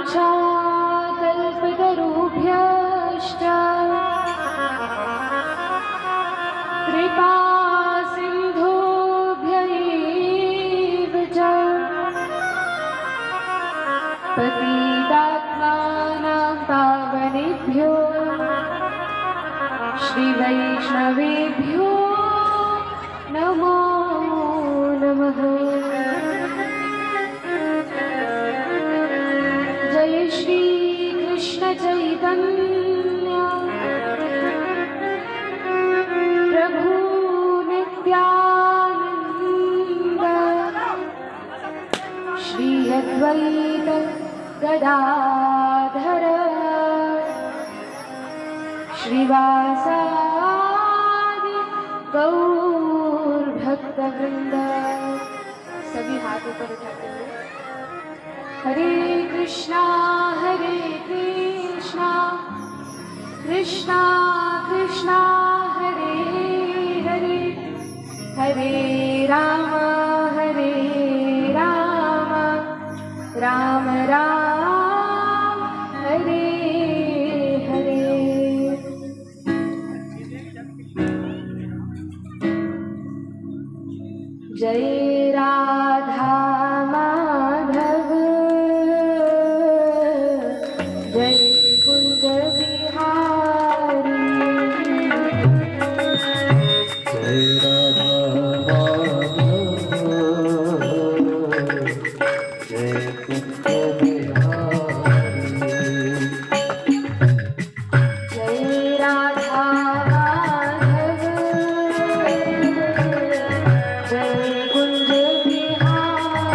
वाञ्छा कल्पतरुभ्यश्च कृपा सिन्धुभ्य एव च पतितात्मानां पावनेभ्यो श्रीवैष्णवेभ्यो नमो नमः। जय श्री कृष्ण चैतन्य प्रभु नित्यानंद श्री अद्वैत गदाधर श्रीवासादि गौर भक्तवृंद। सभी हाथों पर उठाते हुए हरे कृष्णा कृष्णा कृष्णा हरे हरे, हरे राम राम राम हरे हरे। जय राधा माधव जय कुंज बिहारी। जय राधा माधव जय कुंज बिहारी। जय राधा माधव जय कुंज बिहारी।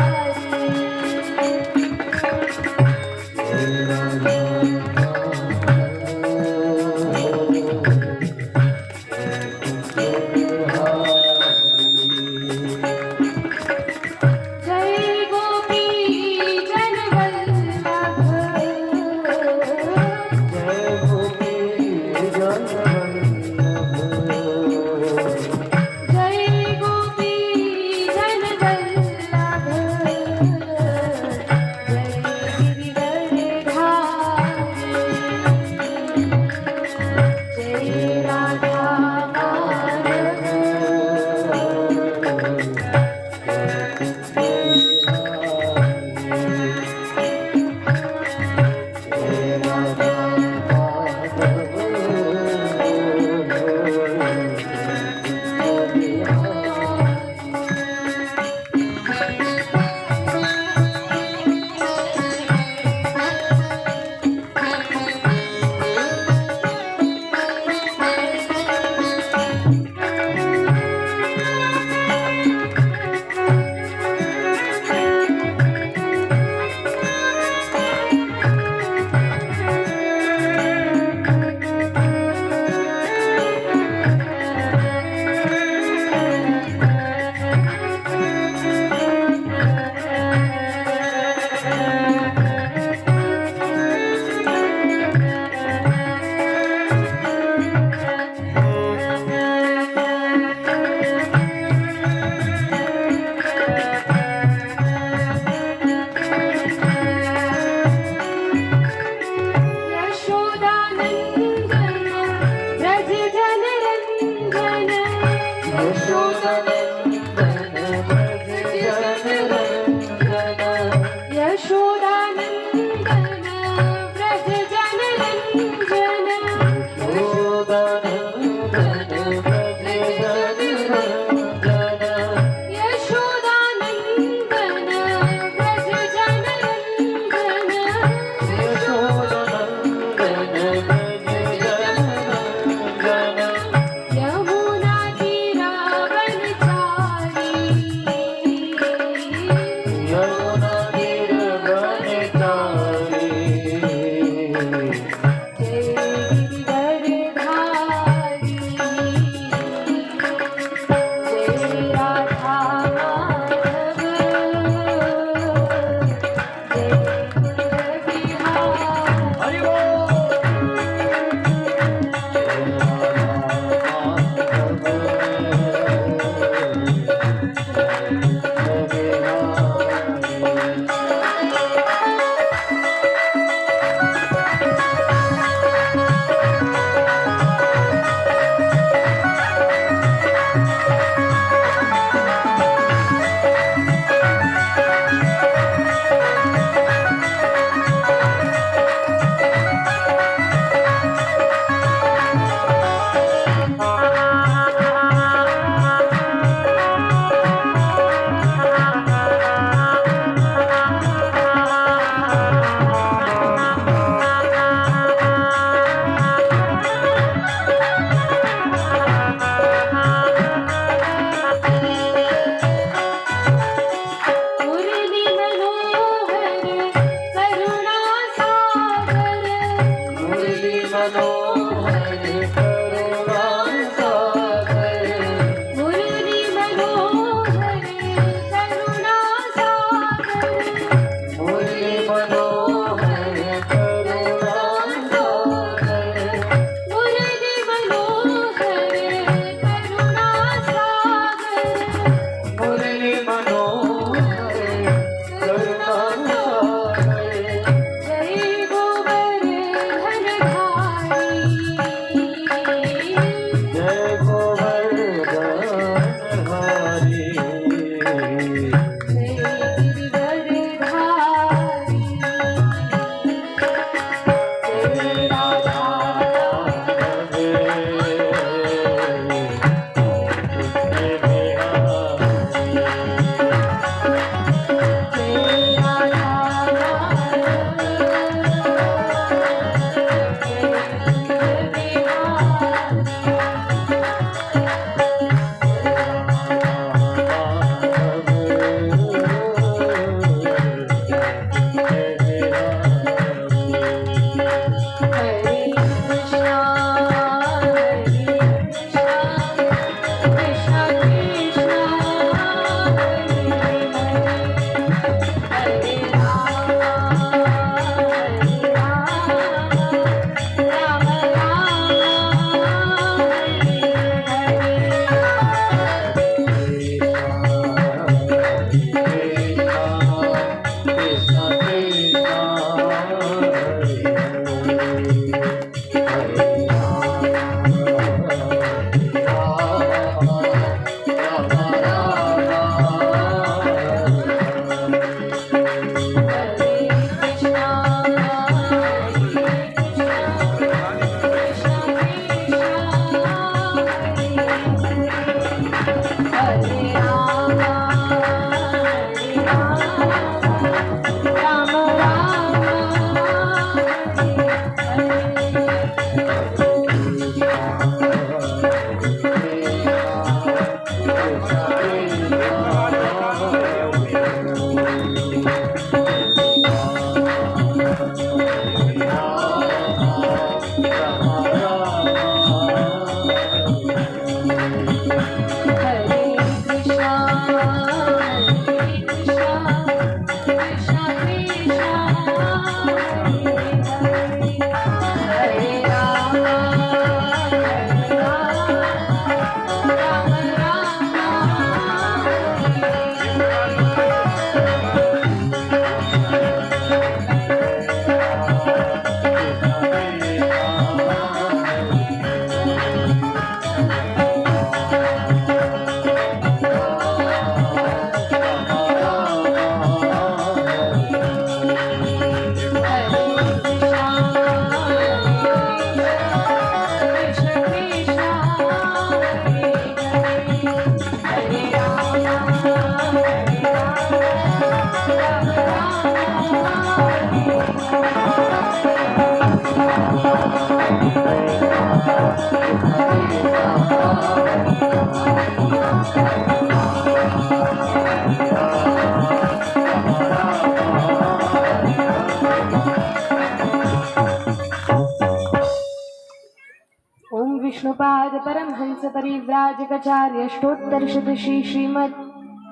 विष्णुपाद परमहंस परिव्राजकाचार्य अष्टोत्तरशत श्रीमद्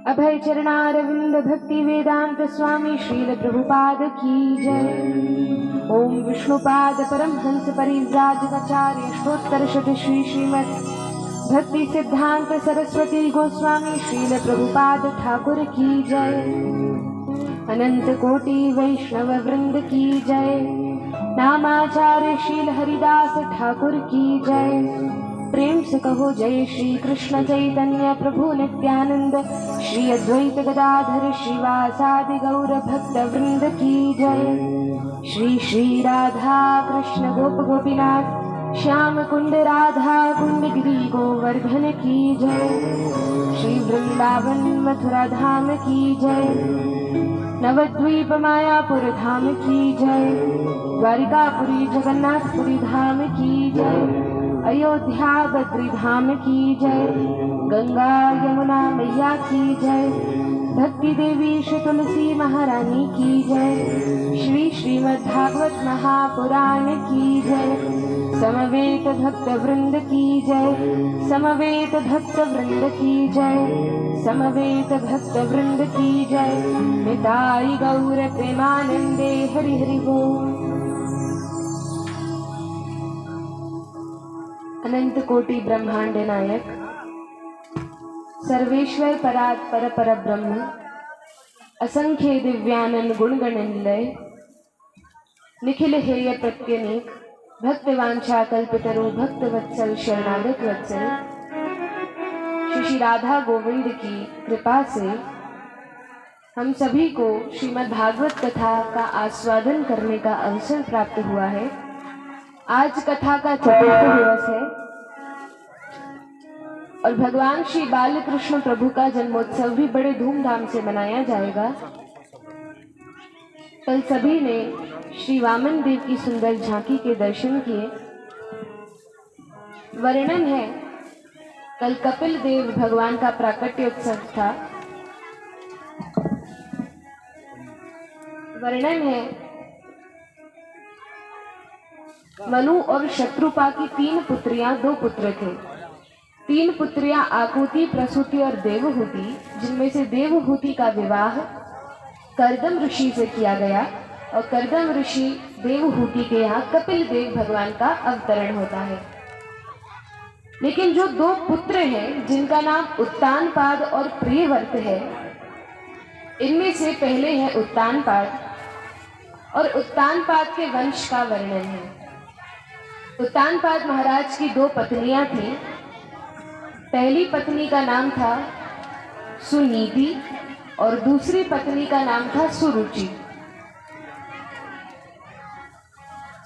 अभय चरणारविंद भक्ति वेदांत स्वामी श्रील प्रभुपाद की जय। ओम विष्णुपाद परमहंस परिव्राजकाचार्य अष्टोत्तरशत श्रीमद् भक्ति सिद्धांत सरस्वती गोस्वामी श्रील प्रभुपाद ठाकुर की जय। अनंत कोटि वैष्णव वृंद की जय। नामाचार्य शील हरिदास ठाकुर की जय। प्रेम से कहो जय श्री कृष्ण चैतन्य प्रभु नित्यानंद श्री अद्वैत गदाधर श्रीवासादि गौर भक्त वृंद की जय। श्री श्री राधा कृष्ण गोप गोपीनाथ श्याम कुंड राधा कुंड गिरी गोवर्धन की जय। श्री वृंदावन मथुरा धाम की जय। नवद्वीप मायापुर धाम की जय। द्वारिकापुरी जगन्नाथपुरी धाम की जय। अयोध्या बद्री धाम की जय। गंगा यमुना मैया की जय। भक्ति देवी श्री तुलसी महारानी की जय। श्री श्रीमद् भागवत महापुराण की जय। समवेत भक्त वृंद की जय। समवेत भक्त वृंद की जय। समवेत भक्त वृंद की जय। निताई गौर प्रेमानंदे हरि हरि बोल। अनंत कोटि ब्रह्मांड नायक सर्वेश्वर परात्पर पर ब्रह्म असंख्य दिव्यानंद गुणगणनिलय निखिल हेय प्रत्यनीक भक्तवांछा कल्पतरु भक्तवत्सल शरणागत वत्सल श्री राधा गोविंद की कृपा से हम सभी को श्रीमद् भागवत कथा का आस्वादन करने का अवसर प्राप्त हुआ है। आज कथा का चतुर्थ दिवस है और भगवान श्री बालकृष्ण प्रभु का जन्मोत्सव भी बड़े धूमधाम से मनाया जाएगा। कल सभी ने श्री वामन देव की सुंदर झांकी के दर्शन किए। वर्णन है कल कपिल देव भगवान का प्राकट्य उत्सव था। वर्णन है मनु और शत्रुपा की 3 पुत्रियां 2 पुत्र थे। 3 पुत्रियां आकुति, प्रसूति और देवहूति, जिनमें से देवहूति का विवाह कर्दम ऋषि से किया गया और कर्दम ऋषि देवहूति के यहाँ कपिल देव भगवान का अवतरण होता है। लेकिन जो 2 पुत्र हैं जिनका नाम उत्तानपाद और प्रियव्रत है, इनमें से पहले है उत्तानपाद और उत्तानपाद के वंश का वर्णन है। उत्तानपाद महाराज की 2 पत्नियां थीं। पहली पत्नी का नाम था सुनीति और दूसरी पत्नी का नाम था सुरुचि।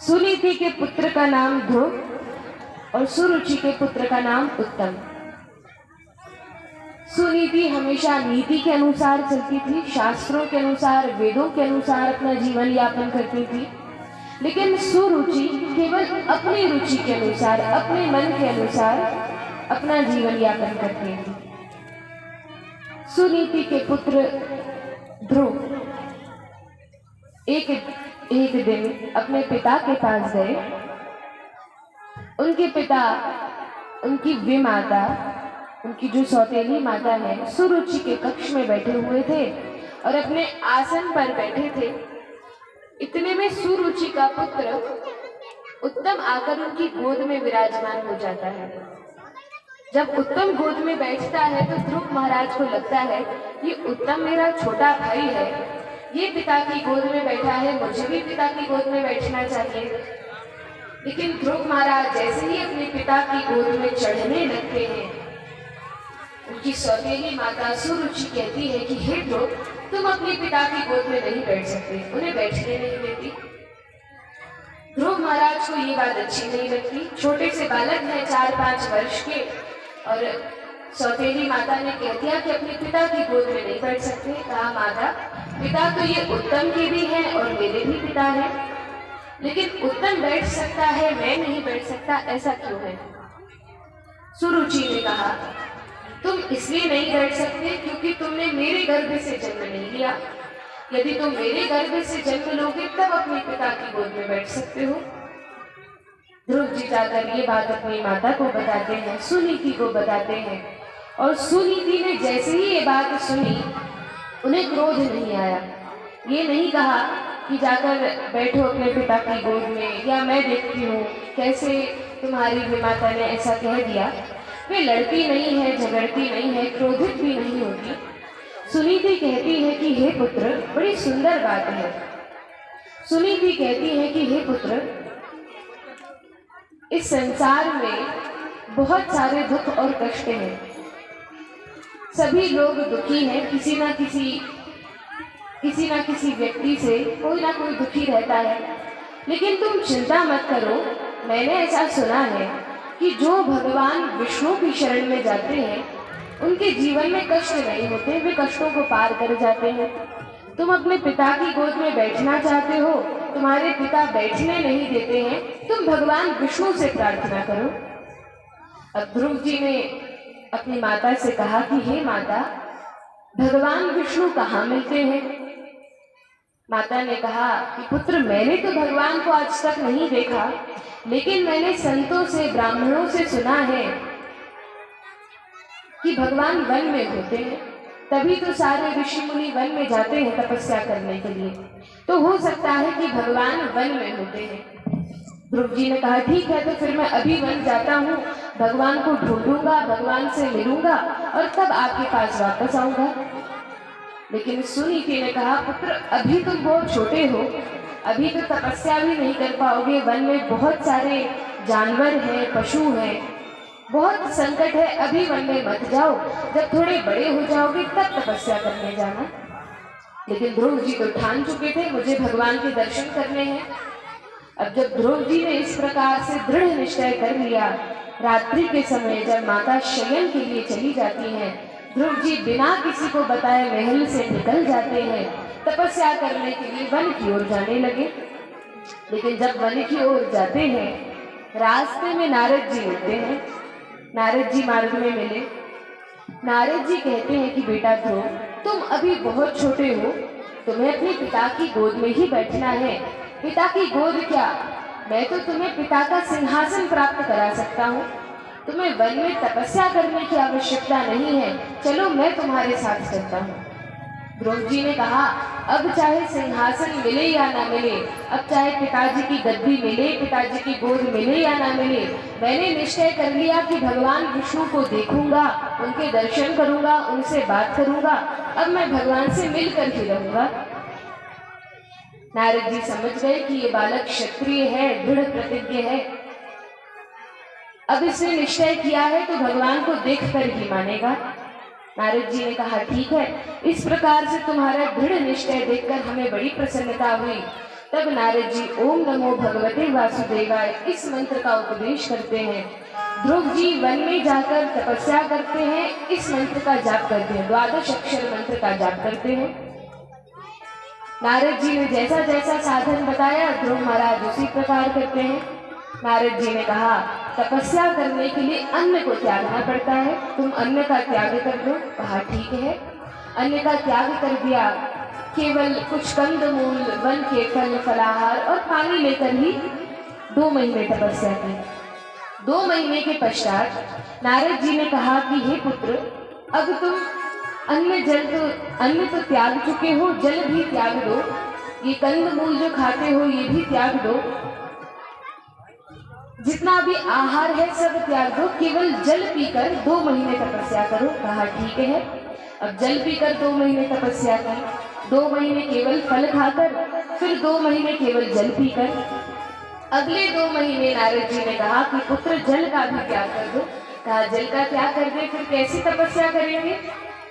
सुनीति के पुत्र का नाम ध्रुव और सुरुचि के पुत्र का नाम उत्तम। सुनीति हमेशा नीति के अनुसार चलती थी, शास्त्रों के अनुसार, वेदों के अनुसार अपना जीवन यापन करती थी। लेकिन सुरुचि केवल अपनी रुचि के अनुसार, अपने मन के अनुसार अपना जीवन यापन करती थी। सुनीति के पुत्र ध्रुव एक दिन अपने पिता के पास गए। उनके पिता उनकी विमाता, उनकी जो सौतेली माता है, सुरुचि के कक्ष में बैठे हुए थे और अपने आसन पर बैठे थे। इतने में सुरुचि का पुत्र उत्तम आकर उनकी गोद में विराजमान हो जाता है। जब उत्तम गोद में बैठता है तो ध्रुव महाराज को लगता है ये उत्तम मेरा छोटा भाई है, ये पिता की गोद में बैठा है, मुझे भी पिता की गोद में बैठना चाहिए। लेकिन ध्रुव महाराज जैसे ही अपने पिता की गोद में चढ़ने लगते हैं, उनकी सौतेली माता सुरुचि कहती है कि हे ध्रुव, तुम अपने पिता की गोद में नहीं बैठ सकते, उन्हें बैठने नहीं देती। ध्रुव महाराज को ये बात अच्छी नहीं लगती। छोटे से बालक हैं 4-5 वर्ष के और सौतेली माता ने कह दिया कि अपने पिता की गोद में नहीं बैठ सकते। कहा माता, पिता तो ये उत्तम के भी हैं और मेरे भी पिता हैं, लेकिन उत्तम बैठ सकता है, मैं नहीं बैठ सकता, ऐसा क्यों है? सुरुचि ने कहा तुम इसलिए नहीं बैठ सकते क्योंकि तुमने मेरे गर्भ से जन्म नहीं लिया। यदि तुम मेरे गर्भ से जन्म लोगे तब अपने पिता की गोद में बैठ सकते हो। ध्रुव जी जाकर ये बात अपनी माता को बताते हैं, सुनीति को बताते हैं। और सुनीति ने जैसे ही ये बात सुनी, उन्हें क्रोध नहीं आया। ये नहीं कहा कि जाकर बैठो अपने पिता की गोद में, या मैं देखती हूँ कैसे तुम्हारी भी माता ने ऐसा कह दिया। वे लड़ती नहीं है, झगड़ती नहीं है, क्रोधित भी नहीं होती। सुनीति कहती है कि हे पुत्र, बड़ी सुंदर बात है। सुनीति कहती है कि हे पुत्र, इस संसार में बहुत सारे दुख और कष्ट हैं। सभी लोग दुखी हैं, किसी ना किसी व्यक्ति से कोई ना कोई दुखी रहता है। लेकिन तुम चिंता मत करो, मैंने ऐसा सुना है कि जो भगवान विष्णु की शरण में जाते हैं उनके जीवन में कष्ट नहीं होते, वे कष्टों को पार कर जाते हैं। तुम अपने पिता की गोद में बैठना चाहते हो, तुम्हारे पिता बैठने नहीं देते हैं, तुम भगवान विष्णु से प्रार्थना करो। अब ध्रुव जी ने अपनी माता से कहा कि हे माता, भगवान विष्णु कहाँ मिलते हैं? माता ने कहा कि पुत्र, मैंने तो भगवान को आज तक नहीं देखा, लेकिन मैंने संतों से, ब्राह्मणों से सुना है कि भगवान वन में होते हैं। तभी तो सारे ऋषि मुनि वन में जाते हैं तपस्या करने के लिए। तो हो सकता है कि भगवान वन में होते हैं। ध्रुव जी ने कहा ठीक है, तो फिर मैं अभी वन जाता हूँ, भगवान को ढूंढूंगा, भगवान से मिलूंगा और तब आपके पास वापस आऊंगा। लेकिन सुनीति ने कहा पुत्र, अभी तुम बहुत छोटे हो, अभी तो तपस्या भी नहीं कर पाओगे। वन में बहुत सारे जानवर हैं, पशु हैं, बहुत संकट है, अभी वन में मत जाओ, जब थोड़े बड़े हो जाओगे तब तपस्या करने जाना। लेकिन ध्रुव जी तो ठान चुके थे, मुझे भगवान के दर्शन करने हैं। अब जब ध्रुव जी ने इस प्रकार से दृढ़ निश्चय कर लिया, रात्रि के समय जब माता शयन के लिए चली जाती हैं, ध्रुव जी बिना किसी को बताए महल से निकल जाते हैं, तपस्या करने के लिए वन की ओर जाने लगे। लेकिन जब वन की ओर जाते हैं, रास्ते में नारद जी मिलते हैं। नारद जी मार्ग में मिले। नारद जी कहते हैं कि बेटा ध्रुव, तुम अभी बहुत छोटे हो, तुम्हें अपने पिता की गोद में ही बैठना है। पिता की गोद क्या, मैं तो तुम्हें पिता का सिंहासन प्राप्त करा सकता हूँ। तुम्हें वन में तपस्या करने की आवश्यकता नहीं है, चलो मैं तुम्हारे साथ चलता हूँ। ध्रुव जी ने कहा अब चाहे सिंहासन मिले या ना मिले, अब चाहे पिताजी की गद्दी मिले, पिताजी की गोद मिले या ना मिले, मैंने निश्चय कर लिया कि भगवान विष्णु को देखूंगा, उनके दर्शन करूंगा, उनसे बात करूंगा, अब मैं भगवान से मिलकर ही रहूंगा। नारद जी समझ गए कि ये बालक क्षत्रिय है, दृढ़ प्रतिज्ञ है, अब इसने निश्चय किया है तो भगवान को देखकर ही मानेगा। नारद जी ने कहा ठीक है, इस प्रकार से तुम्हारा दृढ़ निश्चय देखकर हमें बड़ी प्रसन्नता हुई। तब नारद जी ओम नमो भगवते वासुदेवाय इस मंत्र का उपदेश करते हैं। ध्रुव जी वन में जाकर तपस्या करते हैं, इस मंत्र का जाप करते हैं, 12 अक्षर मंत्र का जाप करते हैं। नारद जी ने जैसा जैसा साधन बताया, ध्रुव महाराज उसी प्रकार करते हैं। नारद जी ने कहा तपस्या करने के लिए अन्न को त्यागना पड़ता है, तुम अन्न का त्याग कर दो। कहा ठीक है, अन्न का त्याग कर दिया, केवल कुछ कंद मूल, वन के फल फलाहार और पानी लेकर ही 2 महीने तपस्या की। 2 महीने के पश्चात नारद जी ने कहा कि हे पुत्र, अब तुम अन्न तो त्याग चुके हो, जल भी त्याग दो, ये कंद मूल जो खाते हो ये भी त्याग दो, जितना भी आहार है सब त्याग दो, केवल जल पीकर 2 महीने तपस्या करो। कहा ठीक है, अब जल पीकर 2 महीने तपस्या कर, 2 महीने केवल फल खाकर, फिर 2 महीने केवल जल पीकर। अगले 2 महीने नारद जी ने कहा कि पुत्र जल का भी त्याग कर दो। कहा जल का त्याग कर दे, फिर कैसे तपस्या करेंगे?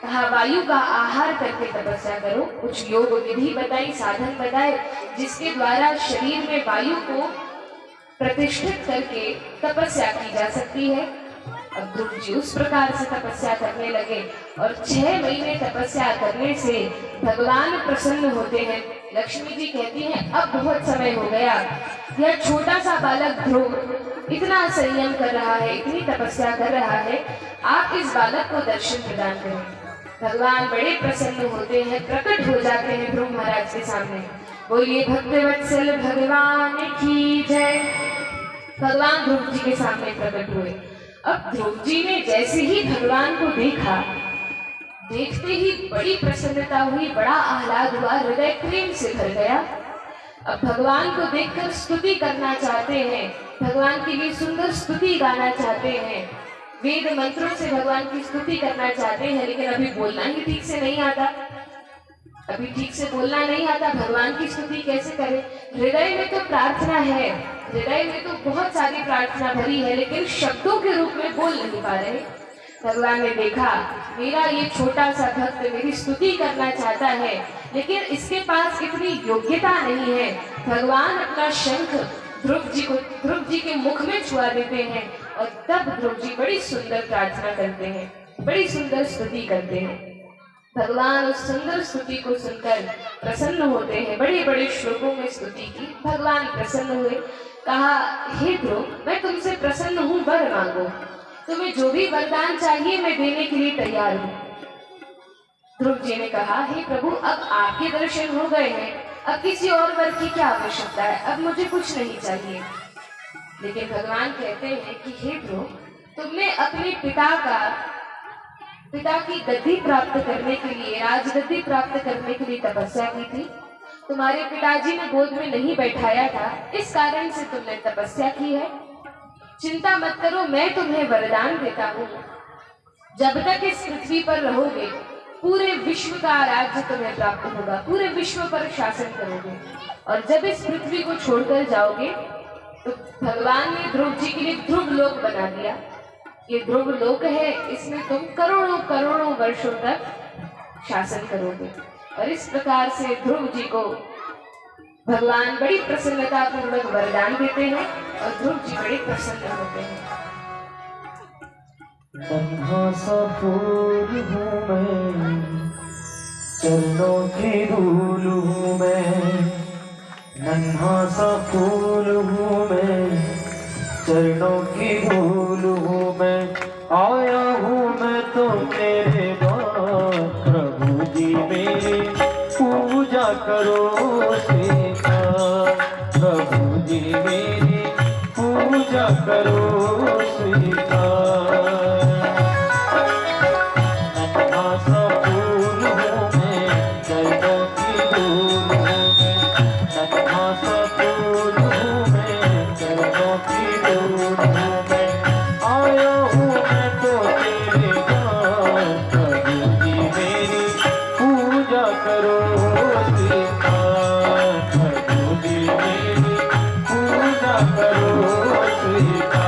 कहा वायु का आहार करके तपस्या करो। कुछ योग विधि बताई, साधन बताए, जिसके द्वारा शरीर में वायु को प्रतिष्ठित करके तपस्या की जा सकती है। अब ध्रुव जी उस प्रकार से तपस्या करने लगे और 6 महीने तपस्या करने से भगवान प्रसन्न होते हैं। लक्ष्मी जी कहती हैं अब बहुत समय हो गया, यह छोटा सा बालक ध्रुव इतना संयम कर रहा है, इतनी तपस्या कर रहा है, आप इस बालक को दर्शन प्रदान करें। भगवान बड़े प्रसन्न होते हैं, प्रकट हो जाते हैं ध्रुव महाराज के सामने। बोलिए भक्तवत्सल भगवान की जय। भगवान ध्रुव जी के सामने प्रकट हुए। अब ध्रुव जी ने जैसे ही भगवान को देखा, देखते ही बड़ी प्रसन्नता हुई, बड़ा आह्लाद हुआ, हृदय प्रेम से भर गया। अब भगवान को देखकर स्तुति करना चाहते हैं, भगवान के लिए सुंदर स्तुति गाना चाहते हैं, वेद मंत्रों से भगवान की स्तुति करना चाहते हैं, लेकिन अभी बोलना ही ठीक से नहीं आता। अभी ठीक से बोलना नहीं आता, भगवान की स्तुति कैसे करें? हृदय में तो प्रार्थना है, हृदय में तो बहुत सारी प्रार्थना भरी है, लेकिन शब्दों के रूप में बोल नहीं पा रहे। भगवान ने देखा मेरा ये छोटा सा भक्त मेरी स्तुति करना चाहता है, लेकिन इसके पास इतनी योग्यता नहीं है। भगवान अपना शंख ध्रुव जी के मुख में छुआ देते हैं और तब ध्रुव जी बड़ी सुंदर प्रार्थना करते हैं, बड़ी सुंदर स्तुति करते हैं। भगवान उस सुंदर स्तुति को सुनकर प्रसन्न होते हैं, बड़े बड़े श्लोकों में स्तुति की। भगवान प्रसन्न हुए, कहा हे ध्रुव, मैं तुमसे प्रसन्न हूँ, वर मांगो, तुम्हें जो भी वरदान चाहिए मैं देने के लिए तैयार हूँ। ध्रुव जी ने कहा हे प्रभु, अब आपके दर्शन हो गए हैं, अब किसी और वर की क्या आवश्यकता है, अब मुझे कुछ नहीं चाहिए। लेकिन भगवान कहते हैं कि हे ध्रुव, तुमने अपने पिता की गद्दी प्राप्त करने के लिए, राजगद्दी प्राप्त करने के लिए तपस्या की थी। तुम्हारे पिताजी ने गोद में नहीं बैठाया था, इस कारण से तुमने तपस्या की है। चिंता मत करो, मैं तुम्हें वरदान देता हूँ। जब तक इस पृथ्वी पर रहोगे पूरे विश्व का राज्य तुम्हें प्राप्त होगा, पूरे विश्व पर शासन करोगे। और जब इस पृथ्वी को छोड़कर जाओगे तो भगवान ने ध्रुव जी के लिए ध्रुव लोक बना दिया। ये ध्रुव लोक है, इसमें तुम करोड़ों करोड़ों वर्षों तक शासन करोगे। और इस प्रकार से ध्रुव जी को भगवान बड़ी प्रसन्नता पूर्वक वरदान देते हैं और ध्रुव जी बड़े प्रसन्न होते हैं। नन्हा सा फूल हूँ मैं, चरणों की धूल हूँ मैं, नन्हा सा फूल हूँ मैं, चरणों की धूल हूँ मैं, आया हूँ मैं तो तेरे द्वार, प्रभु जी मेरी पूजा करो स्वीकार, प्रभु जी मेरी पूजा करो स्वीकार। नन्हा सा फूल हूँ मैं, चरणों की धूल हूँ मैं, नन्हा सा फूल हूँ मैं, चरणों की धूल हूँ मैं, आया हूँ मैं तो तेरे द्वार, प्रभु जी मेरी पूजा करो स्वीकार, प्रभु जी मेरी पूजा करो स्वीकार।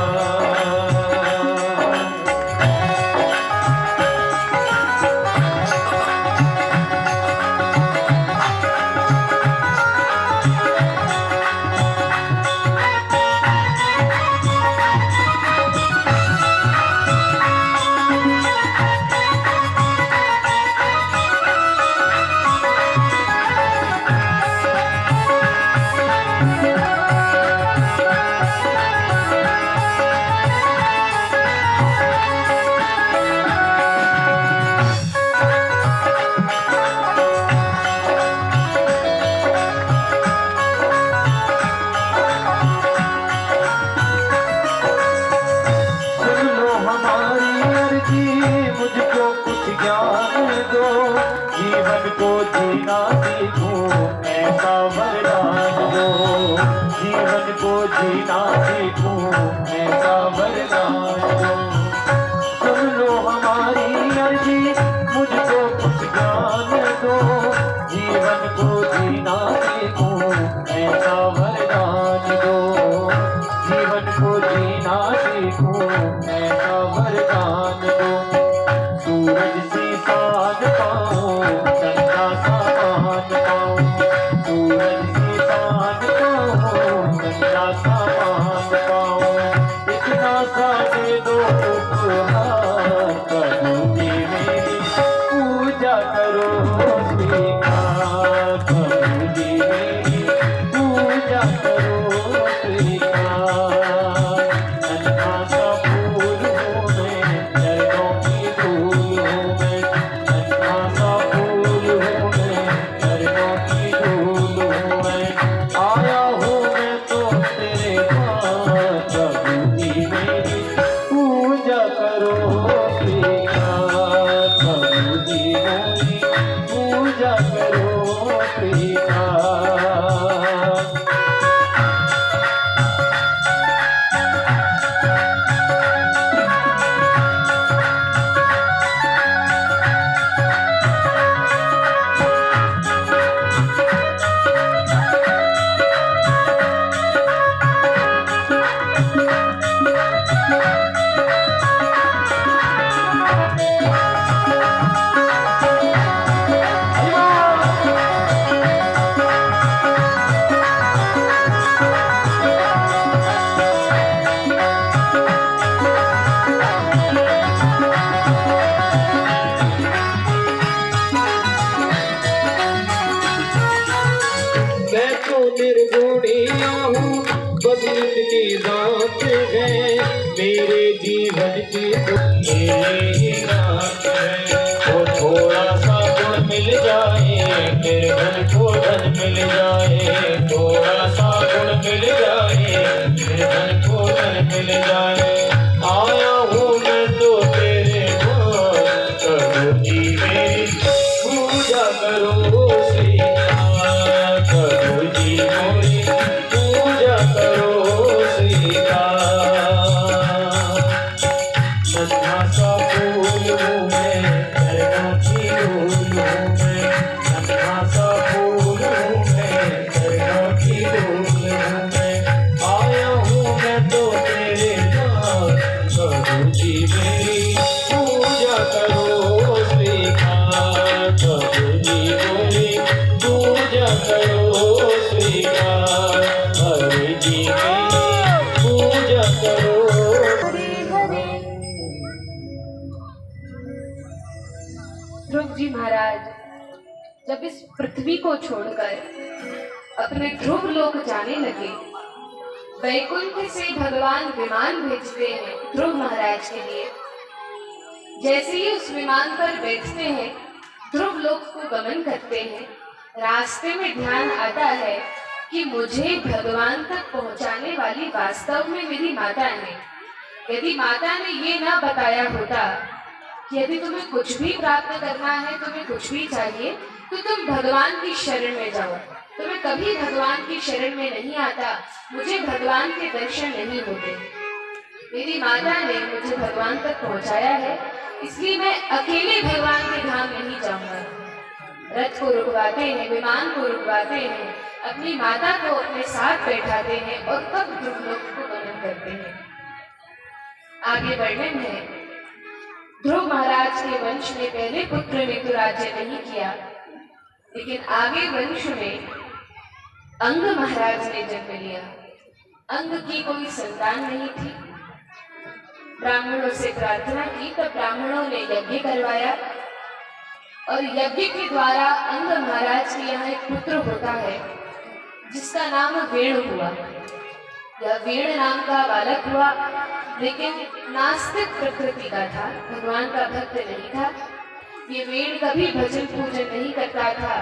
मुझको कुछ ज्ञान दो, जीवन को जीना सीखूं ऐसा वरदान दो, जीवन को जीना सीखूं ऐसा वरदान दो। सुन लो हमारी अर्जी, मुझको कुछ ज्ञान दो, जीवन को जीना सीखूं ऐसा वरदान दो, जीवन को जीना सीखूं ऐसा वरदान दो। सूरज सी शान पाऊं, चंद्रा सा मान पाऊं, सूरज सी शान पाऊं, चंद्रा सा मान पाऊं, इतना सा दे दो उपहार, प्रभु जी मेरी पूजा करो स्वीकार, प्रभु जी करो स्वीकार। मैं तो निर्गुणिया हूँ, बस इनकी जात है, मेरे जीवन की मेरी रात है। तो थोड़ा सा गुण मिल जाए, मेरे घर को धन मिल जाए, थोड़ा सा गुण मिल जाए, मेरे घर को धन मिल जाए। आया हूँ मैं तो तेरे पास, करो जी मेरी पूजा करो श्रीकांत, करो जी मेरी पूजा करो श्रीकांत। नन्हा सा फूल हूँ मैं, चरणों की धूल हूँ मैं, नन्हा सा फूल हूँ मैं, चरणों की धूल हूँ मैं। आया हूँ मैं तो तेरे पास, करो जी मेरी पूजा करो श्रीकांत, करो जी मेरी पूजा करो श्रीकांत, हरे जी मेरी पूजा करो। हरे हरे। ध्रुव जी महाराज जब इस पृथ्वी को छोड़कर अपने ध्रुव लोक जाने लगे, वैकुंठ से भगवान विमान भेजते हैं ध्रुव महाराज के लिए। जैसे ही उस विमान पर बैठते हैं, ध्रुव लोक को गमन करते हैं, रास्ते में ध्यान आता है कि मुझे भगवान तक पहुंचाने वाली वास्तव में मेरी माता है। यदि माता ने ये ना बताया होता कि यदि तुम्हें कुछ भी प्राप्त करना है, तुम्हें कुछ भी चाहिए, तो तुम भगवान की शरण में जाओ, तुम्हें कभी भगवान की शरण में नहीं आता, मुझे भगवान के दर्शन नहीं होते। मेरी माता ने मुझे भगवान तक पहुंचाया है, इसलिए मैं अकेले भगवान के धाम नहीं जाऊंगा। रथ को रुकवाते हैं, विमान को रुकवाते हैं, अपनी माता को अपने साथ बैठाते हैं और तब ध्रुव लोक को गमन करते हैं। आगे वर्णन है, ध्रुव महाराज के वंश में पहले पुत्र ने तो राज्य नहीं किया, लेकिन आगे वंश में अंग महाराज ने जन्म लिया। अंग की कोई संतान नहीं थी, ब्राह्मणों से प्रार्थना की, तब ब्राह्मणों ने यज्ञ करवाया और यज्ञ के द्वारा अंग महाराज के यहाँ एक पुत्र होता है जिसका नाम वेण हुआ। यह वेण नाम का बालक हुआ, लेकिन नास्तिक प्रकृति का था, भगवान का भक्त नहीं था। ये वेण कभी भजन पूजन नहीं करता था।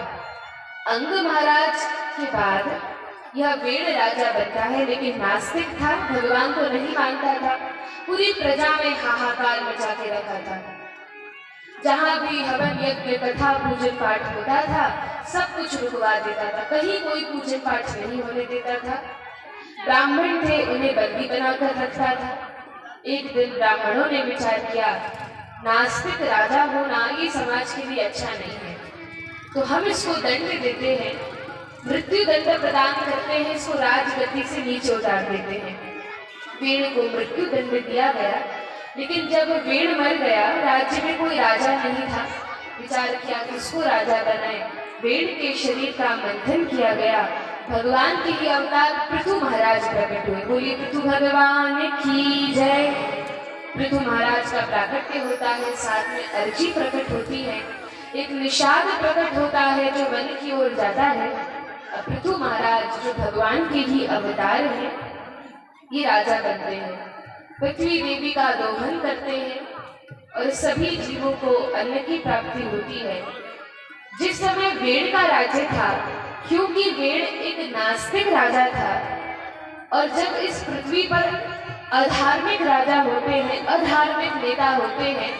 अंग महाराज के बाद यह वेण राजा बनता है, लेकिन नास्तिक था, भगवान को नहीं मानता था। पूरी प्रजा में हाहाकार मचा के रखा था। जहाँ भी हवन यज्ञ कथा पूजन पाठ होता था, सब कुछ रुकवा देता था, कहीं कोई पूजन पाठ नहीं होने देता था। ब्राह्मण थे, उन्हें बंदी बनाकर रखता था। एक दिन ब्राह्मणों ने विचार किया, नास्तिक राजा होना ये समाज के लिए अच्छा नहीं है, तो हम इसको दंड देते हैं, मृत्यु दंड प्रदान करते हैं, इसको राजगद्दी से नीचे उतार देते हैं। वेण को मृत्यु दंड दिया गया, लेकिन जब वेण मर गया, राज्य में कोई राजा नहीं था। विचार किया किसको राजा बनाए। वेण के शरीर का मंथन किया गया, भगवान के ही अवतार पृथु महाराज प्रकट हुए। बोलिए पृथु भगवान की जय। पृथु महाराज का प्राकट्य होता है, साथ में अर्जी प्रकट होती है, एक निषाद प्रकट होता है जो वन की ओर जाता है। पृथु महाराज जो भगवान के ही अवतार है, ये राजा बनते हैं, पृथ्वी देवी का दोहन करते हैं और सभी जीवों को अन्न की प्राप्ति होती है। जिस समय वेण का राज्य था, क्योंकि वेण एक नास्तिक राजा था, और जब इस पृथ्वी पर अधार्मिक राजा होते हैं, अधार्मिक नेता होते हैं,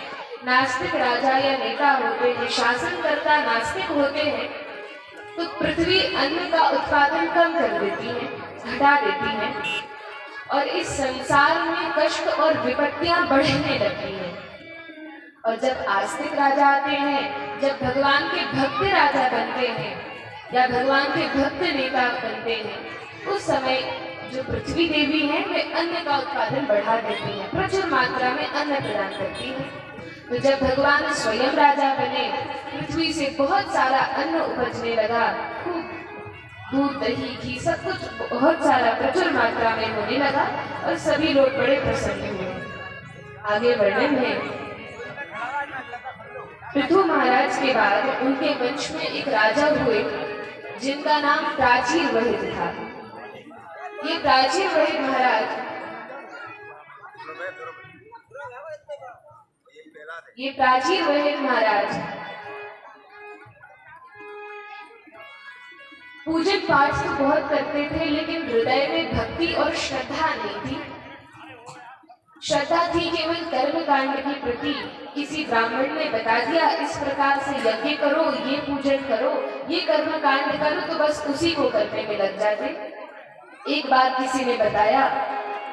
नास्तिक राजा या नेता होते हैं, शासनकर्ता नास्तिक होते हैं, तो पृथ्वी अन्न का उत्पादन कम कर देती है, घटा देती है और इस संसार में कष्ट और विपत्तियां बढ़ने लगती हैं। और जब आस्तिक राजा आते हैं, जब भगवान के भक्त राजा बनते हैं या भगवान के भक्त नेता बनते हैं, उस समय जो पृथ्वी देवी है वे अन्न का उत्पादन बढ़ा देती है, प्रचुर मात्रा में अन्न प्रदान करती है। तो जब भगवान स्वयं राजा बने, पृथ्वी से बहुत सारा अन्न उपजने लगा, खूब दूध दही घी सब कुछ बहुत सारा प्रचुर मात्रा में होने लगा और सभी लोग बड़े प्रसन्न हुए। आगे वर्णन है, पृथु महाराज के बाद उनके वंश में एक राजा हुए जिनका नाम प्राचीर वहिद था। ये प्राचीर वहिद महाराज पूजन पाठ तो बहुत करते थे, लेकिन हृदय में भक्ति और श्रद्धा नहीं थी। श्रद्धा थी केवल कर्म कांड के प्रति। किसी ब्राह्मण ने बता दिया इस प्रकार से यज्ञ करो, ये पूजन करो, ये कर्म कांड करो, तो बस उसी को करने में लग जाते। एक बार किसी ने बताया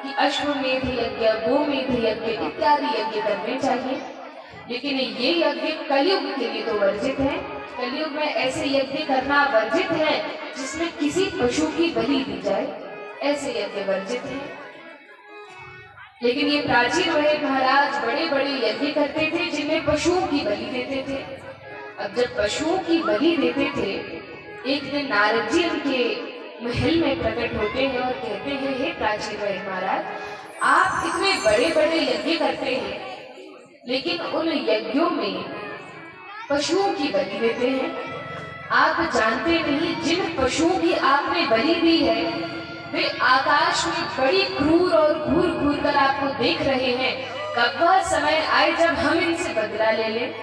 कि अश्वमेध यज्ञ, गोमेध यज्ञ इत्यादि यज्ञ करने चाहिए, लेकिन ये यज्ञ कलयुग के लिए तो वर्जित है। कलयुग में ऐसे यज्ञ करना वर्जित है जिसमें किसी पशु की बलि दी जाए, ऐसे यज्ञ वर्जित है। लेकिन ये प्राचीन वहिद महाराज बड़े बड़े यज्ञ करते थे जिनमें पशुओं की बलि देते थे। अब जब पशुओं की बलि देते थे, एक दिन नारद जी उनके महल में प्रकट होते हैं और कहते हैं, हे प्राचीन वहिद महाराज, आप इतने बड़े बड़े यज्ञ करते हैं लेकिन उन यज्ञों में पशुओं की बलि देते हैं। आप जानते नहीं जिन पशुओं की आपने बलि दी है वे आकाश में बड़ी क्रूर और घूर घूर कर आपको देख रहे हैं। कब वह समय आए जब हम इनसे बदला ले लें।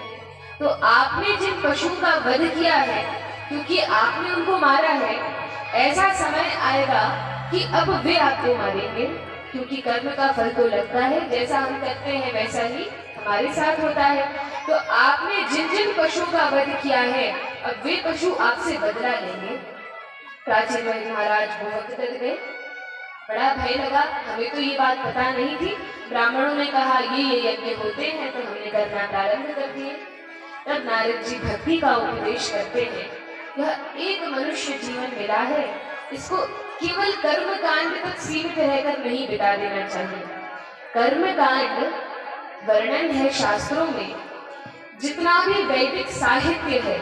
तो आपने जिन पशुओं का वध किया है, क्योंकि आपने उनको मारा है, ऐसा समय आएगा कि अब वे आपको मारेंगे, क्योंकि कर्म का फल तो लगता है, जैसा हम करते हैं वैसा ही हमारे साथ होता है। तो आपने जिन जिन पशुओं का वध किया है, अब वे पशु आपसे बदला लेंगे। प्राचीन वहिद महाराज बहुत डर गए, बड़ा भय लगा, हमें तो ये बात पता नहीं थी। ब्राह्मणों ने कहा ये यज्ञ होते हैं, तो हमने करना प्रारंभ कर दिए। तब नारद जी भक्ति का उपदेश करते हैं, यह एक मनुष्य जीवन मिला है, इसको केवल कर्म कांड तक सीमित रहकर नहीं बिता देना चाहिए। कर्म कांड वर्णन है शास्त्रों में, जितना भी वैदिक साहित्य है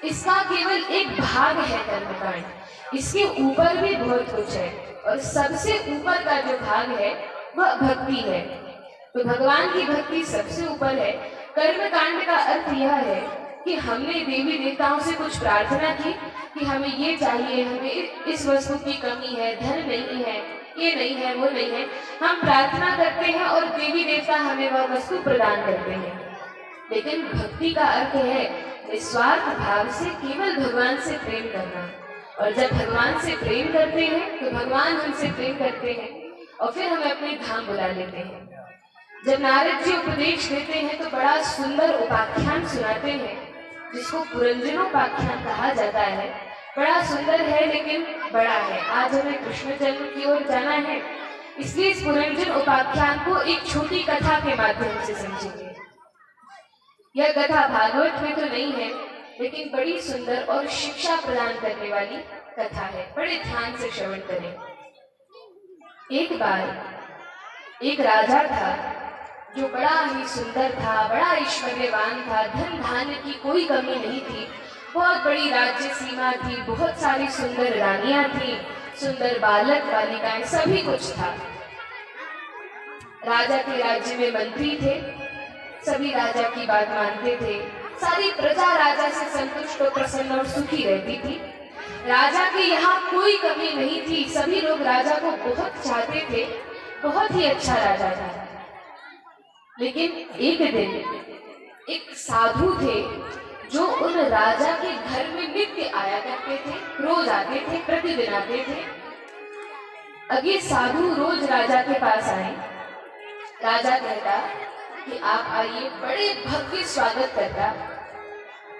इसका केवल एक भाग है कर्मकांड, इसके ऊपर भी बहुत कुछ है और सबसे ऊपर का जो भाग है वह भक्ति है। तो भगवान की भक्ति सबसे ऊपर है। कर्मकांड का अर्थ यह है कि हमने देवी देवताओं से कुछ प्रार्थना की कि हमें ये चाहिए, हमें इस वस्तु की कमी है, धन नहीं है, ये नहीं है, वो नहीं है, हम प्रार्थना करते हैं और देवी देवता हमें वह वस्तु प्रदान करते हैं। लेकिन भक्ति का अर्थ है निस्वार्थ भाव से केवल भगवान से प्रेम करना, और जब भगवान से प्रेम करते हैं तो भगवान हमसे प्रेम करते हैं और फिर हमें अपने धाम बुला लेते हैं। जब नारद जी उपदेश देते हैं तो बड़ा सुंदर उपाख्यान सुनाते हैं, जिसको पुरंजनोपाख्यान कहा जाता है। बड़ा सुंदर है लेकिन बड़ा है। आज हमें कृष्ण जन्म की ओर जाना है, इसलिए इस पुरंजन उपाख्यान को एक छोटी कथा के माध्यम से समझेंगे। यह कथा भागवत में तो नहीं है, लेकिन बड़ी सुंदर और शिक्षा प्रदान करने वाली कथा है। बड़े ध्यान से श्रवण करें। एक बार एक राजा था जो बड़ा ही सुंदर था, बड़ा ऐश्वर्यवान था, धन धान्य की कोई कमी नहीं थी, बहुत बड़ी राज्य सीमा थी, बहुत सारी सुंदर रानियां थी, सुंदर बालक बालिकाएं, सभी कुछ था। राजा के राज्य में मंत्री थे, सभी राजा की बात मानते थे, सारी प्रजा राजा से संतुष्ट और प्रसन्न और सुखी रहती थी। राजा के यहाँ कोई कमी नहीं थी, सभी लोग राजा को बहुत चाहते थे, बहुत ही अच्छा राजा था। लेकिन एक दिन एक साधु थे जो उन राजा के घर में नित्य आया करते थे, रोज आते थे, प्रतिदिन आते थे। अब ये साधु रोज राजा के पास आए। राजा कहता कि आप आइए, बड़े भव्य स्वागत करता।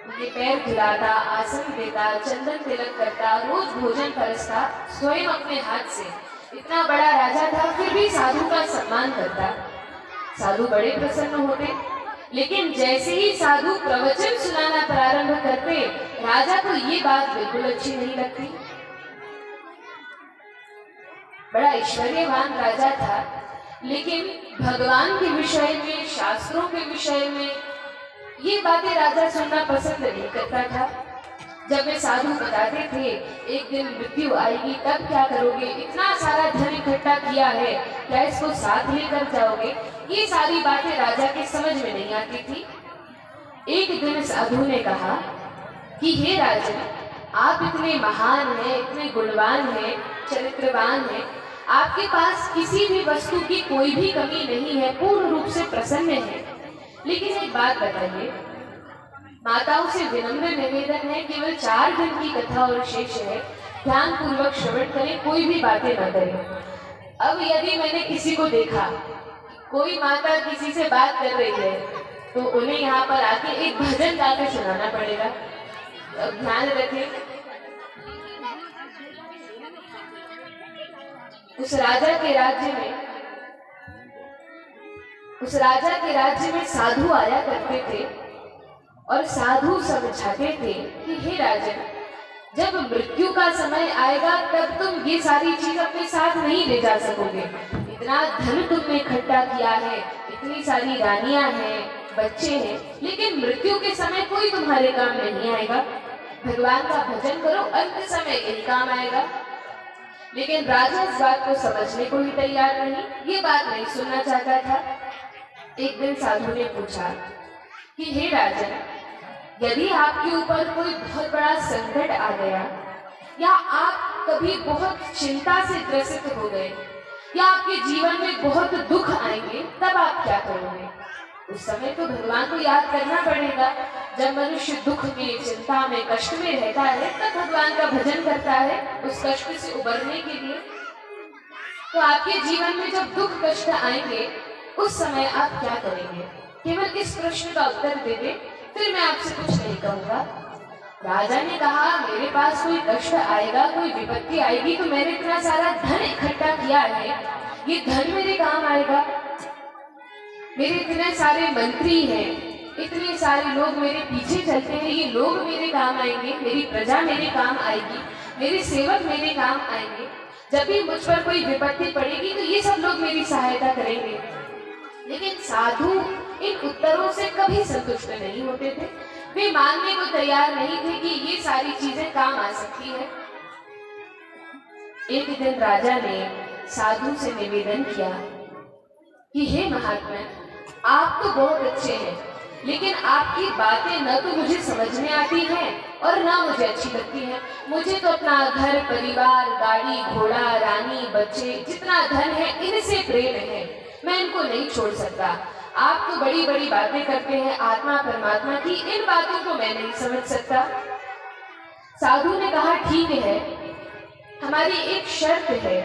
उनके पैर धुलाता, आसन देता, चंदन तिलक करता, रोज भोजन परसता, स्वयं अपने हाथ से। इतना बड़ा राजा था, फिर भी साधु का सम्मान करता। साधु बड़े प्रसन्न होते, लेकिन जैसे ही साधु प्रवचन सुनाना प्रारंभ करते, राजा को ये बात बिल्कुल अच्छी नहीं लगती। बड़ा ऐश्वर्यवान राजा था, लेकिन भगवान के विषय में, शास्त्रों के विषय में ये बातें राजा सुनना पसंद नहीं करता था। जब वे साधु बताते थे एक दिन मृत्यु आएगी, तब क्या करोगे, इतना सारा धन इकट्ठा किया है, क्या इसको साथ लेकर जाओगे, ये सारी बातें राजा के समझ में नहीं आती थी। एक दिन साधु ने कहा कि हे राजन, आप इतने महान हैं, इतने गुणवान हैं, चरित्रवान हैं, आपके पास किसी भी वस्तु की कोई भी कमी नहीं है, पूर्ण रूप से प्रसन्न है। लेकिन एक बात बताइए, माताओं से विनम्र निवेदन है, केवल 4 दिन की कथा और शेष है, ध्यान पूर्वक श्रवण करें, कोई भी बातें न करें। अब यदि मैंने किसी को देखा, कोई माता किसी से बात कर रही है, तो उन्हें यहाँ पर आके एक भजन गाकर सुनाना पड़ेगा। अब ध्यान रखें, उस राजा के राज्य में साधु आया करते थे और साधु समझाते थे कि हे राजन, जब मृत्यु का समय आएगा तब तुम ये सारी चीज अपने साथ नहीं ले जा सकोगे। इतना धन तुमने इकट्ठा किया है, इतनी सारी रानियां हैं, बच्चे हैं, लेकिन मृत्यु के समय कोई तुम्हारे काम नहीं आएगा। भगवान का भजन करो, अंत समय यही काम आएगा। लेकिन राजा इस बात को समझने को ही तैयार नहीं, ये बात नहीं सुनना चाहता था। एक दिन साधु ने पूछा कि हे राजन, यदि आपके ऊपर कोई बहुत बड़ा संकट आ गया, या आप कभी बहुत चिंता से ग्रसित हो गए, या आपके जीवन में बहुत दुख आएंगे, तब आप क्या करोगे? उस समय तो भगवान को याद करना पड़ेगा। जब मनुष्य दुख में, चिंता में, कष्ट में रहता है, तब भगवान का भजन करता है उस कष्ट से उबरने के लिए। तो आपके जीवन में जब दुख कष्ट आएंगे, उस समय आप क्या करेंगे? केवल इस प्रश्न का उत्तर दे दे, फिर मैं आपसे कुछ नहीं कहूंगा। राजा ने कहा, मेरे पास कोई कष्ट आएगा, कोई विपत्ति आएगी, तो मैंने इतना सारा धन इकट्ठा किया है, ये धन मेरे काम आएगा। मेरे इतने सारे मंत्री हैं, इतने सारे लोग मेरे पीछे चलते हैं, ये लोग मेरे काम आएंगे, मेरी प्रजा मेरे काम आएगी, मेरे सेवक मेरे काम आएंगे। जब भी मुझ पर कोई विपत्ति पड़ेगी तो ये सब लोग मेरी सहायता करेंगे। लेकिन साधु इन उत्तरों से कभी संतुष्ट नहीं होते थे। वे मानने को तैयार नहीं थे कि ये सारी चीजें काम आ सकती है। एक दिन राजा ने साधु से निवेदन किया कि हे महात्मा, आप तो बहुत अच्छे हैं, लेकिन आपकी बातें न तो मुझे समझ में आती हैं और ना मुझे अच्छी लगती हैं। मुझे तो अपना घर परिवार, गाड़ी घोड़ा, रानी, बच्चे, जितना धन है, इनसे प्रेम है, मैं इनको नहीं छोड़ सकता। आप तो बड़ी बड़ी बातें करते हैं आत्मा परमात्मा की, इन बातों को मैं नहीं समझ सकता। साधु ने कहा, ठीक है, हमारी एक शर्त है,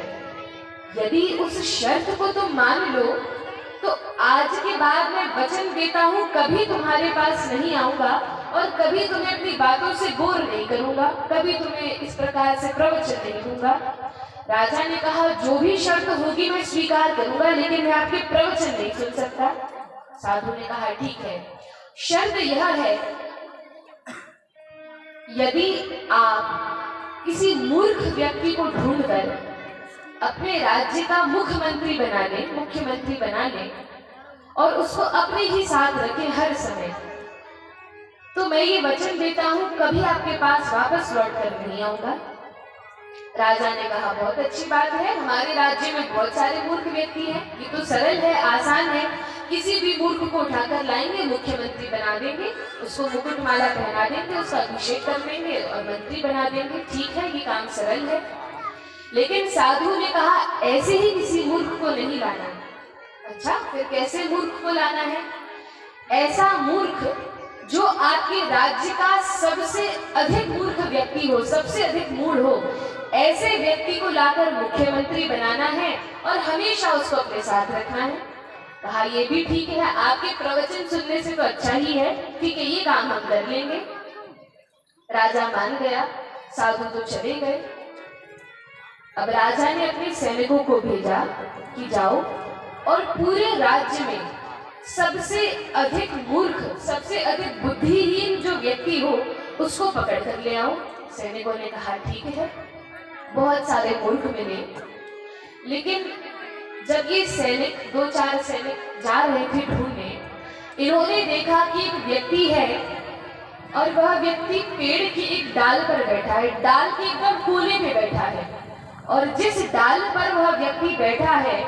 यदि उस शर्त को तुम मान लो तो आज के बाद मैं वचन देता हूँ, कभी तुम्हारे पास नहीं आऊंगा और कभी तुम्हें अपनी बातों से बोर नहीं करूंगा, कभी तुम्हें इस प्रकार से प्रवचन नहीं दूंगा। राजा ने कहा, जो भी शर्त होगी मैं स्वीकार करूंगा, लेकिन मैं आपके प्रवचन नहीं सुन सकता। साधु ने कहा, ठीक है, शर्त यह है, यदि आप किसी मूर्ख व्यक्ति को ढूंढकर अपने राज्य का मुख्यमंत्री बना ले और उसको अपने ही साथ रखें हर समय, तो मैं ये वचन देता हूँ, कभी आपके पास वापस लौट कर नहीं आऊंगा। राजा ने कहा, बहुत अच्छी बात है, हमारे राज्य में बहुत सारे मूर्ख व्यक्ति हैं, ये तो सरल है, आसान है, किसी भी मूर्ख को उठाकर लाएंगे, मुख्यमंत्री बना देंगे, उसको मुकुटमाला पहना देंगे, उसका अभिषेक कर देंगे और मंत्री बना देंगे। ठीक है, ये काम सरल है। लेकिन साधु ने कहा, ऐसे ही किसी मूर्ख को नहीं लाना। अच्छा, फिर कैसे मूर्ख को लाना है? ऐसा मूर्ख जो आपके राज्य का सबसे अधिक मूर्ख व्यक्ति हो, सबसे अधिक मूढ़ हो, ऐसे व्यक्ति को लाकर मुख्यमंत्री बनाना है और हमेशा उसको अपने साथ रखना है। कहा, ये भी ठीक है, आपके प्रवचन सुनने से तो अच्छा ही है, ठीक है, ये काम हम कर लेंगे। राजा मान गया, साधु तो चले गए। अब राजा ने अपने सैनिकों को भेजा कि जाओ और पूरे राज्य में सबसे अधिक मूर्ख, सबसे अधिक बुद्धिहीन जो व्यक्ति हो उसको पकड़ कर ले आओ। सैनिकों ने कहा ठीक है। बहुत सारे मूर्ख मिले, लेकिन जब ये सैनिक, 2-4 सैनिक जा रहे थे ढूंढने, इन्होंने देखा कि एक व्यक्ति है और वह व्यक्ति पेड़ की एक डाल पर बैठा है, डाल के एकदम कोने पे बैठा है, और जिस डाल पर वह व्यक्ति बैठा है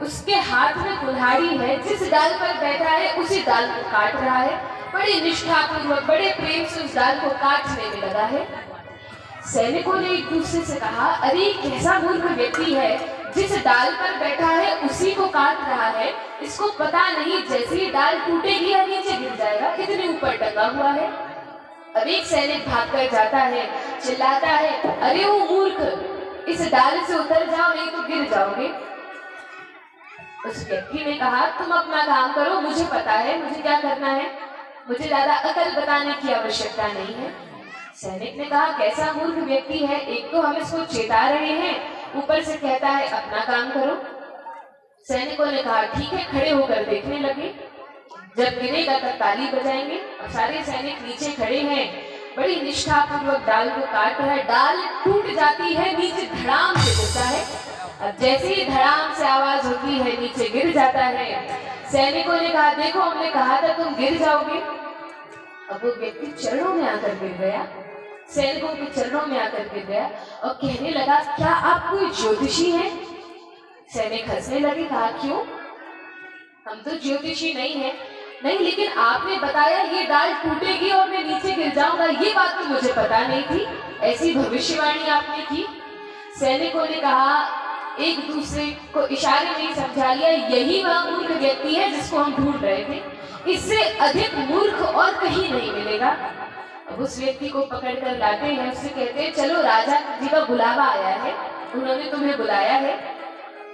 उसके हाथ में कुल्हाड़ी है। जिस डाल पर बैठा है उसी डाल को काट रहा है, बड़ी निष्ठापूर्वक, बड़े प्रेम से उस डाल को काटने में लगा है। सैनिकों ने एक दूसरे से कहा, अरे कैसा मूर्ख व्यक्ति है, जिस डाल पर बैठा है उसी को काट रहा है, इसको पता नहीं जैसे ही डाल टूटेगी या नीचे गिर जाएगा, इतने ऊपर टंगा हुआ है। अब एक सैनिक भागकर जाता है, चिल्लाता है, अरे वो मूर्ख, इस डाल से उतर जाओ नहीं तो गिर जाओगे। उस व्यक्ति ने कहा, तुम अपना काम करो, मुझे पता है मुझे क्या करना है, मुझे ज्यादा अकल बताने की आवश्यकता नहीं है। सैनिक ने कहा, कैसा मूर्ख व्यक्ति है, एक तो हम इसको चेता रहे हैं, ऊपर से कहता है अपना काम करो। सैनिकों ने कहा ठीक है, खड़े होकर देखने लगे। जब गिरेगा तब ताली बजाएंगे। और सारे सैनिक नीचे खड़े हैं, बड़ी निष्ठापूर्वक डाल को काट रहा है, डाल टूट जाती है, नीचे धड़ाम से गिरता है। अब जैसे ही धड़ाम से आवाज होती है नीचे गिर जाता है। सैनिकों ने कहा, देखो हमने कहा था तुम गिर जाओगे। अब वो व्यक्ति चरणों में आकर गिर गया, सैनिकों के चरणों में आकर गिर गया और कहने लगा, क्या आप कोई ज्योतिषी हैं? सैनिक हंसने लगे, कहा क्यों, हम तो ज्योतिषी नहीं है। नहीं, लेकिन आपने बताया ये डाल टूटेगी और मैं नीचे गिर जाऊंगा, ये बात तो मुझे पता नहीं थी, ऐसी भविष्यवाणी आपने की। सैनिकों ने कहा, एक दूसरे को इशारे में ही समझा लिया, यही वह मूर्ख व्यक्ति है जिसको हम ढूंढ रहे थे, इससे अधिक मूर्ख और कहीं नहीं मिलेगा। अब उस व्यक्ति को पकड़ कर लाते हैं, उससे कहते हैं, चलो राजा जी का बुलावा आया है, उन्होंने तुम्हें बुलाया है।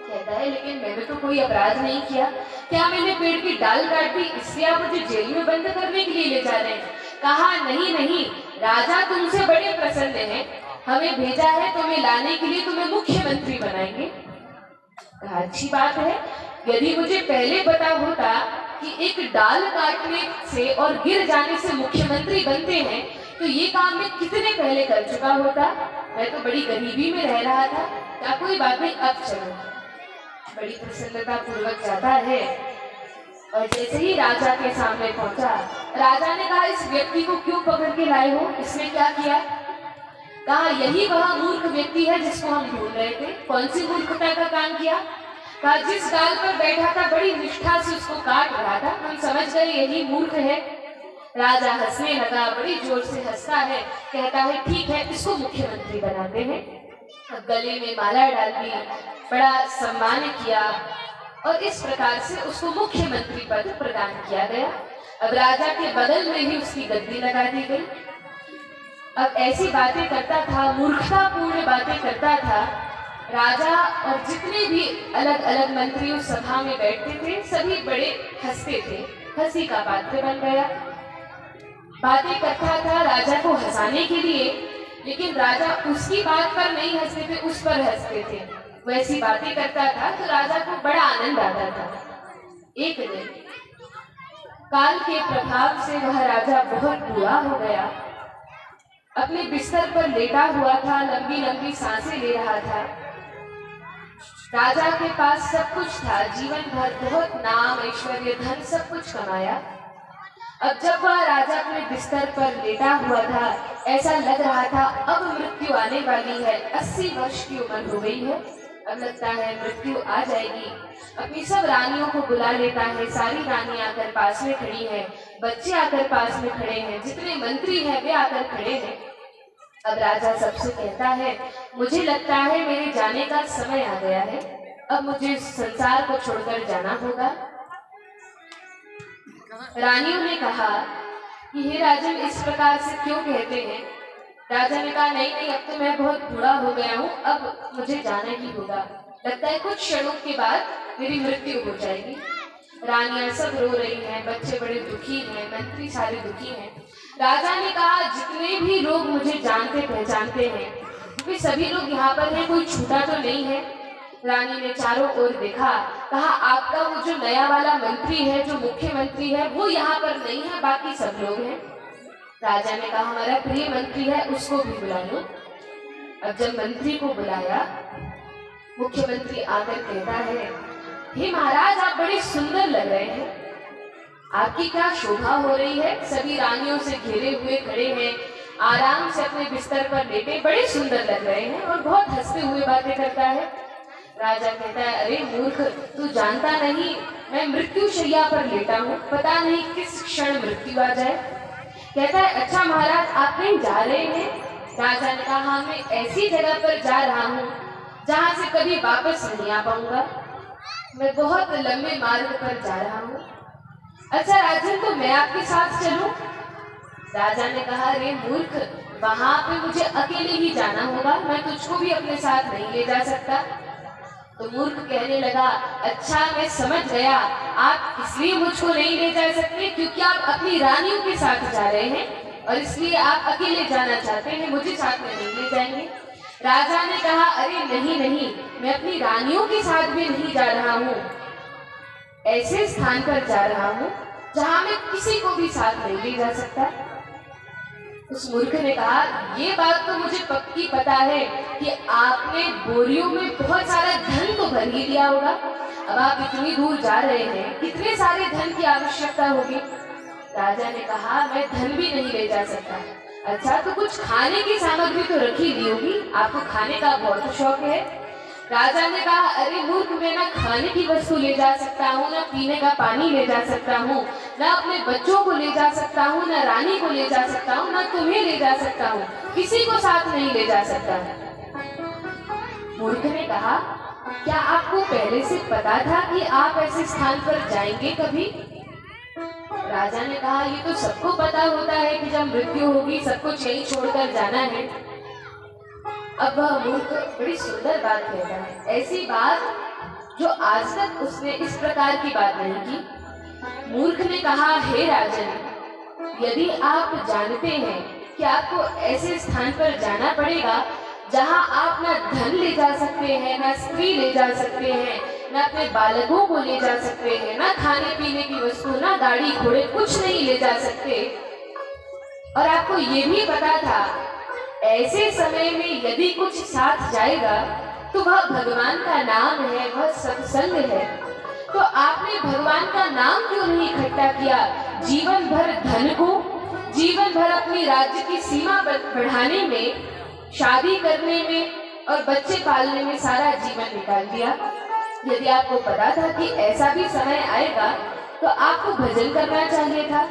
कहता है, लेकिन मैंने तो कोई अपराध नहीं किया, क्या मैंने पेड़ की डाल काट दी, इसलिए आप मुझे जेल में बंद करने के लिए ले जा रहे हैं? कहा, नहीं नहीं, राजा तुमसे बड़े प्रसन्न हैं, हमें भेजा है तुम्हें लाने के लिए, तुम्हें मुख्यमंत्री बनाएंगे। कहा, अच्छी बात है, यदि मुझे पहले पता होता कि एक डाल काटने से और गिर जाने से मुख्यमंत्री बनते हैं तो ये काम मैं कितने पहले कर चुका होता। मैं तो बड़ी गरीबी में रह रहा था। क्या कोई बात नहीं, अब चलो। बड़ी प्रसन्नता पूर्वक जाता है और जैसे ही राजा के सामने पहुंचा, राजा ने कहा, इस व्यक्ति को क्यों पकड़ के लाए हो, इसने क्या किया? कहा, यही वह मूर्ख व्यक्ति है जिसको हम ढूंढ रहे थे। कौन सी मूर्खता का काम किया? कहा, जिस डाल पर बैठा था बड़ी निष्ठा से उसको काट रहा था, हम समझ गए यही मूर्ख है। राजा हंसने लगा, बड़ी जोर से हंसता है, कहता है, ठीक है, इसको मुख्यमंत्री बनाते हैं। अब गले में माला डाल दी, बड़ा सम्मान किया और इस प्रकार से उसको मुख्यमंत्री पद प्रदान किया गया। अब राजा के बगल में ही उसकी गद्दी लगा दी गई। अब ऐसी बातें करता था, मूर्खतापूर्ण बातें करता था। राजा और जितने भी अलग अलग मंत्री उस सभा में बैठते थे, सभी बड़े हंसते थे, हंसी का पात्र बन गया। बातें करता था राजा को हंसाने के लिए, लेकिन राजा उसकी बात पर नहीं हंसते थे, उस पर हंसते थे। वैसी बातें करता था तो राजा को बड़ा आनंद आता था। एक दिन काल के प्रभाव से वह राजा बहुत बुरा हो गया, अपने बिस्तर पर लेटा हुआ था, लंबी लंबी सांसें ले रहा था। राजा के पास सब कुछ था, जीवन भर बहुत नाम, ऐश्वर्य, धन सब कुछ कमाया। अब जब वह राजा अपने बिस्तर पर लेटा हुआ था, ऐसा लग रहा था अब मृत्यु आने वाली है। 80 वर्ष की उम्र हो गई है, अब लगता है मृत्यु आ जाएगी। अपनी सब रानियों को बुला लेता है, सारी रानियां आकर पास में खड़ी हैं, बच्चे आकर पास में खड़े हैं, जितने मंत्री हैं वे आकर खड़े हैं। अब राजा सबसे कहता है, मुझे लगता है मेरे जाने का समय आ गया है, अब मुझे संसार को छोड़कर जाना होगा। रानियों ने कहा कि हे राजन, इस प्रकार से क्यों कहते हैं? राजा ने कहा, नहीं नहीं, अब तो मैं बहुत बूढ़ा हो गया हूँ, अब मुझे जाना ही होगा। लगता है कुछ क्षणों के बाद मेरी मृत्यु हो जाएगी। रानियां सब रो रही हैं, बच्चे बड़े दुखी हैं, मंत्री सारे दुखी हैं। राजा ने कहा, जितने भी लोग मुझे जानते पहचानते हैं वे सभी लोग यहाँ पर हैं, कोई छूटा तो नहीं है। रानी ने चारों ओर देखा, कहा, आपका वो जो नया वाला मंत्री है, जो मुख्यमंत्री है, वो यहाँ पर नहीं है, बाकी सब लोग हैं। राजा ने कहा, हमारा प्रिय मंत्री है, उसको भी बुला लो। अब जब मंत्री को बुलाया, मुख्यमंत्री आकर कहता है, हे महाराज, आप बड़े सुंदर लग रहे हैं, आपकी क्या शोभा हो रही है। सभी रानियों से घिरे हुए खड़े हैं, आराम से अपने बिस्तर पर लेटे बड़े सुंदर लग रहे हैं और बहुत हंसते हुए बातें करता है। राजा कहता है, अरे मूर्ख, तू जानता नहीं मैं मृत्यु शैया पर लेटा हूँ, पता नहीं किस क्षण मृत्यु आ जाए। कहता है, अच्छा महाराज, आप कहीं जा रहे हैं? राजा ने कहा, मैं ऐसी जगह पर जा रहा हूँ जहाँ से कभी वापस नहीं आ पाऊंगा, मैं बहुत लंबे मार्ग पर जा रहा हूँ। अच्छा राजन, तो मैं आपके साथ चलूं? राजा ने कहा, अरे मूर्ख, वहां पे मुझे अकेले ही जाना होगा, मैं तुझको भी अपने साथ नहीं ले जा सकता। तो मूर्ख कहने लगा, अच्छा मैं समझ गया, आप इसलिए मुझको नहीं ले जा सकते क्योंकि आप अपनी रानियों के साथ जा रहे हैं और इसलिए आप अकेले जाना चाहते हैं, मुझे साथ में नहीं ले जाएंगे। राजा ने कहा, अरे नहीं नहीं, मैं अपनी रानियों के साथ भी नहीं जा रहा हूँ, ऐसे स्थान पर जा रहा हूँ जहाँ मैं किसी को भी साथ नहीं ले जा सकता। उस मूर्ख ने कहा, ये बात तो मुझे पक्की पता है कि आपने बोरियों में बहुत सारा धन तो भर ही लिया होगा, अब आप इतनी दूर जा रहे हैं, कितने सारे धन की आवश्यकता होगी। राजा ने कहा, मैं धन भी नहीं ले जा सकता। अच्छा, तो कुछ खाने की सामग्री तो रखी ली होगी, आपको खाने का बहुत शौक है। राजा ने कहा, अरे मूर्ख, मैं ना खाने की वस्तु ले जा सकता हूँ, ना पीने का पानी ले जा सकता हूँ, ना अपने बच्चों को ले जा सकता हूँ, ना रानी को ले जा सकता हूँ, ना तुम्हें ले जा सकता हूँ, किसी को साथ नहीं ले जा सकता। मूर्ख ने कहा, क्या आपको पहले से पता था कि आप ऐसे स्थान पर जाएंगे कभी? राजा ने कहा, ये तो सबको पता होता है कि जब मृत्यु होगी सबको यहीं छोड़कर जाना है। अब वह मूर्ख बड़ी सुंदर बात कहता है, ऐसी बात जो आज तक उसने इस प्रकार की बात नहीं की। मूर्ख ने कहा, हे राजन, यदि आप जानते हैं कि आपको ऐसे स्थान पर जाना पड़ेगा जहां आप ना धन ले जा सकते हैं, ना स्त्री ले जा सकते हैं, ना अपने बालकों को ले जा सकते हैं, ना खाने पीने की वस्तु, ना गाड़ी घोड़े, कुछ नहीं ले जा सकते, और आपको ये भी पता था ऐसे समय में यदि कुछ साथ जाएगा तो वह भगवान का नाम है, वह सत्संग है, तो आपने भगवान का नाम क्यों नहीं इकट्ठा किया? जीवन भर धन को, जीवन भर अपनी राज्य की सीमा बढ़ाने में, शादी करने में और बच्चे पालने में सारा जीवन निकाल दिया। यदि आपको पता था कि ऐसा भी समय आएगा तो आपको भजन करना चाहिए था।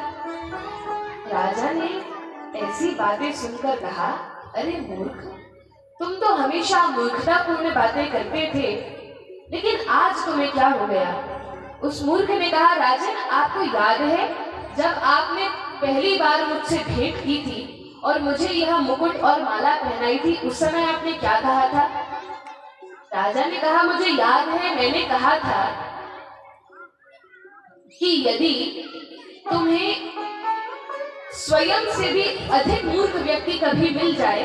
राजा ने ऐसी बातें सुनकर कहा, अरे मूर्ख, तुम तो हमेशा मूर्खतापूर्ण बातें करते थे, लेकिन आज तुम्हें क्या हो गया? उस मूर्ख ने कहा, राजन, आपको याद है जब आपने पहली बार मुझसे भेंट की थी और मुझे यह मुकुट और माला पहनाई थी, उस समय आपने क्या कहा था? राजा ने कहा, मुझे याद है, मैंने कहा था कि यदि तुम्हें स्वयं से भी अधिक मूर्ख व्यक्ति कभी मिल जाए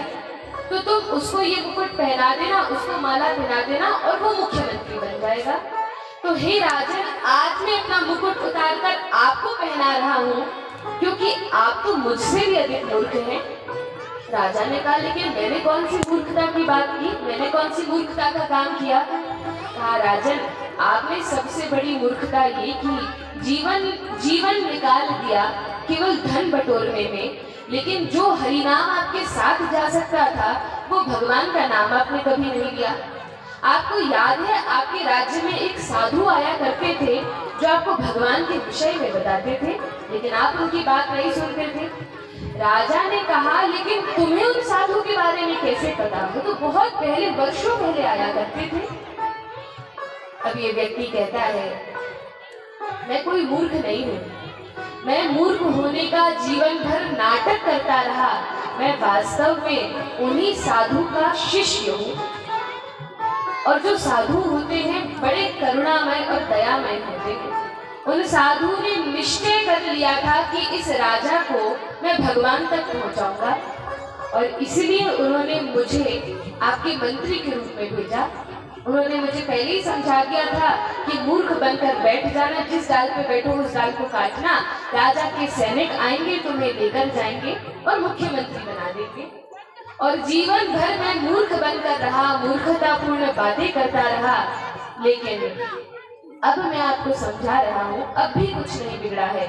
तो तुम उसको ये मुकुट पहना देना, उसको माला पहना देना और वो मुख्यमंत्री बन जाएगा। तो हे राजन, आज मैं अपना मुकुट उतारकर आपको पहना रहा हूँ क्योंकि आप तो मुझसे भी अधिक मूर्ख हैं। राजा ने कहा, लेकिन मैंने कौन सी मूर्खता की बात की, मैंने कौन सी मूर्खता का काम किया? कहा, राजन, आपने सबसे बड़ी मूर्खता ये की, जीवन निकाल दिया केवल धन बटोरने में, लेकिन जो हरिनाम आपके साथ जा सकता था वो भगवान का नाम आपने कभी नहीं लिया। आपको याद है, आपके राज्य में एक साधु आया करते थे जो आपको भगवान के विषय में बताते थे, लेकिन आप उनकी बात नहीं सुनते थे। राजा ने कहा, लेकिन तुम्हें उन साधु के बारे में कैसे पता? वो तो बहुत पहले, वर्षों पहले आया करते थे। अब ये व्यक्ति कहता है, मैं कोई मूर्ख नहीं हूँ, मैं मूर्ख होने का जीवन भर नाटक करता रहा, मैं वास्तव में उन्हीं साधु का शिष्य हूँ। और जो साधु होते हैं बड़े करुणामय और दयामय होते हैं, उन साधु ने निश्चय कर लिया था कि इस राजा को मैं भगवान तक पहुंचाऊंगा, और इसलिए उन्होंने मुझे आपके मंत्री के रूप में भेजा। उन्होंने मुझे पहले ही समझा दिया था कि मूर्ख बनकर बैठ जाना, जिस डाल पे बैठो उस डाल को काटना, राजा के सैनिक आएंगे तुम्हें लेकर जाएंगे और मुख्यमंत्री बना देंगे। और जीवन भर मैं मूर्ख बनकर रहा, मूर्खतापूर्ण बातें करता रहा, लेकिन अब मैं आपको समझा रहा हूँ, अब भी कुछ नहीं बिगड़ा है।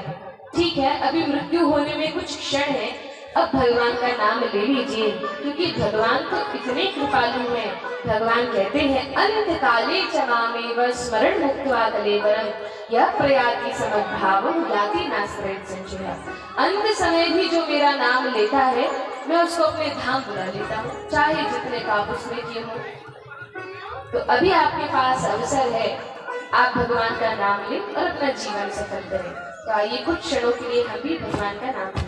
ठीक है, अभी मृत्यु होने में कुछ क्षण है, अब भगवान का नाम ले लीजिए, क्योंकि भगवान तो इतने कृपालु हैं। भगवान कहते हैं अंत काले च मामेव स्मरण मुक्त्वा कलेवरम यः प्रयाति समद्भावं याति नास्त्रयः संशयः। अंत समय भी जो मेरा नाम लेता है, मैं उसको अपने धाम बुला लेता हूँ, चाहे जितने पाप उसने किए हों। तो अभी आपके पास अवसर है, आप भगवान का नाम लें और अपना जीवन सफल करें। तो आइए कुछ क्षणों के लिए हम भी भगवान का नाम लें।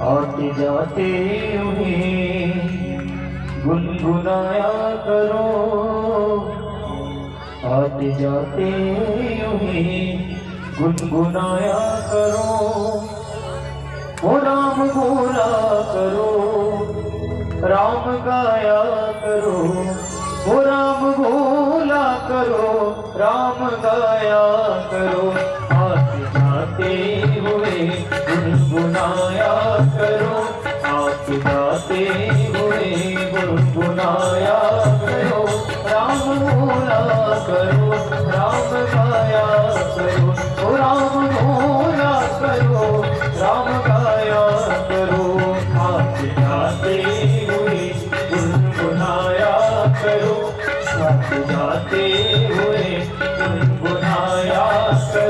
आते जाते उन्हें गुनगुनाया करो, आते जाते उन्हें गुनगुनाया करो, वो राम बोला करो, राम गाया करो, वो राम बोला करो, राम गाया करो, आते जाते हुए गुनगुनाया करो, आते जाते हुए गुनगुनाया करो, राम बोला करो, राम गाया करो, ओ राम बोला करो, राम गाया करो, आते जाते हुए गुनगुनाया करो, आते जाते हुए गुनगुनाया करो,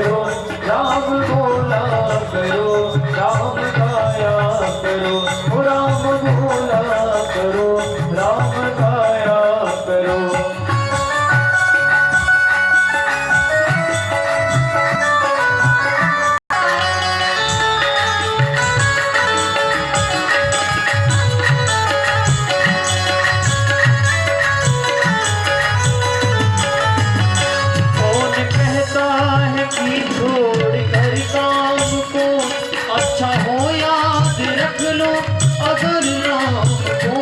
राम बोला करो, राम गाया करो, ओ राम बोला करो, राम गाया करो। छोड़ कर काम को अच्छा हो याद रख लो, अगर राम को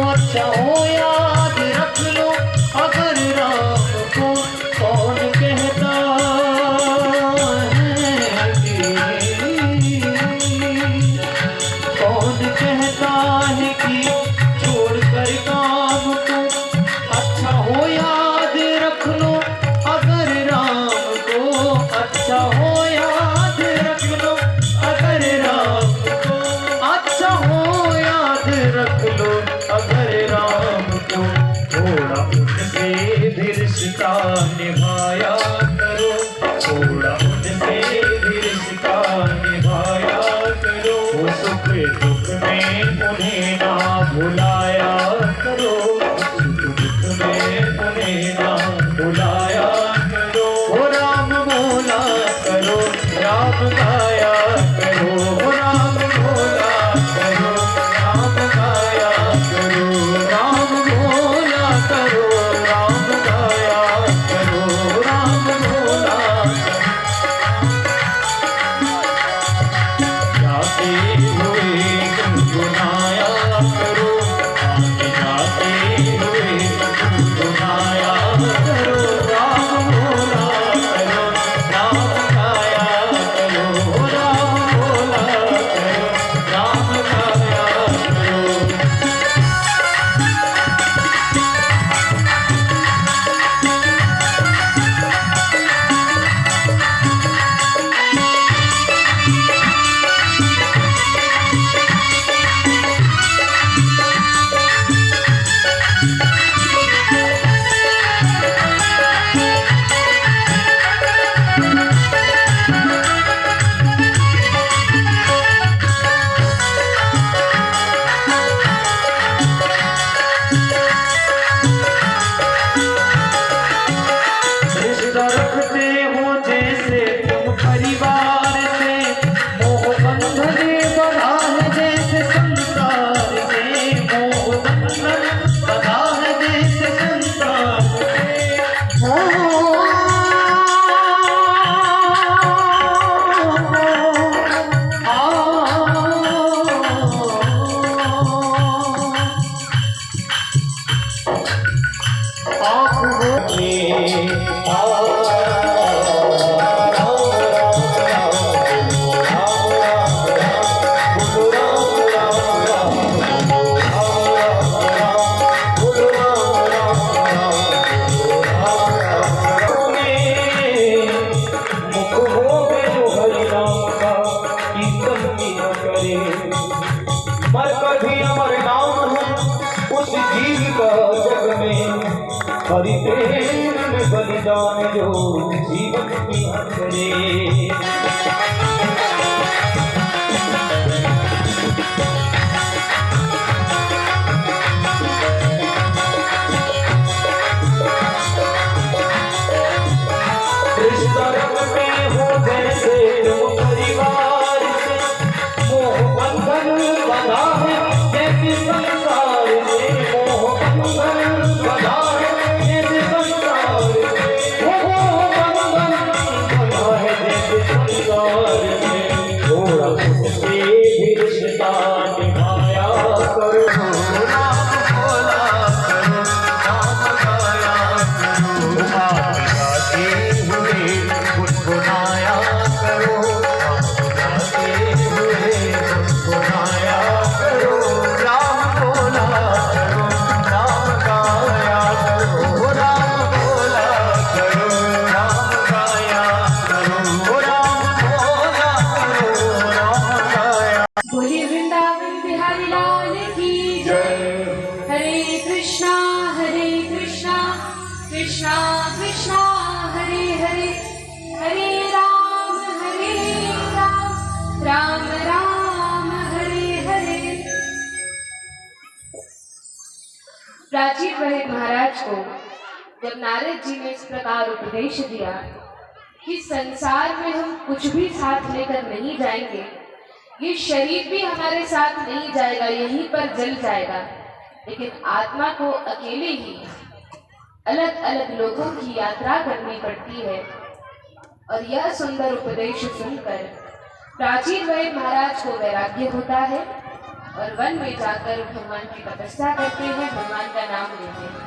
अच्छा हो याद रख लो, अगर राम को कौन कहता है कि कौन कहता है कि छोड़ कर काम को अच्छा हो याद रख लो, अगर राम को अच्छा हो याद रख लो, अगर राम को अच्छा हो याद रख लो, अगर राम को थोड़ा उनसे भी रिश्ता निभाया करो, थोड़ा उनसे भी रिश्ता निभाया करो, वो सुख दुख में उन्हें ना भुलाया करो, सुख दुख में उन्हें ना भुलाया करो, ओ राम बोला करो, राम गाया करो, ओ राम बोला करो, राम गाया करो, राम बोला करो, राम गाया करो, राम हरि प्रेम में बलिदान जो जीवन की करे। कृष्णा कृष्णा हरे हरे हरे राम राम राम हरे हरे। प्राचीन वैद महाराज को जब नारद जी ने इस प्रकार उपदेश दिया कि संसार में हम कुछ भी साथ लेकर नहीं जाएंगे, ये शरीर भी हमारे साथ नहीं जाएगा, यहीं पर जल जाएगा, लेकिन आत्मा को अकेले ही अलग अलग लोगों की यात्रा करनी पड़ती है। और यह सुंदर उपदेश सुनकर प्राचीन वैद महाराज को वैराग्य होता है और वन में जाकर भगवान की तपस्या करते हैं, भगवान का नाम लेते हैं।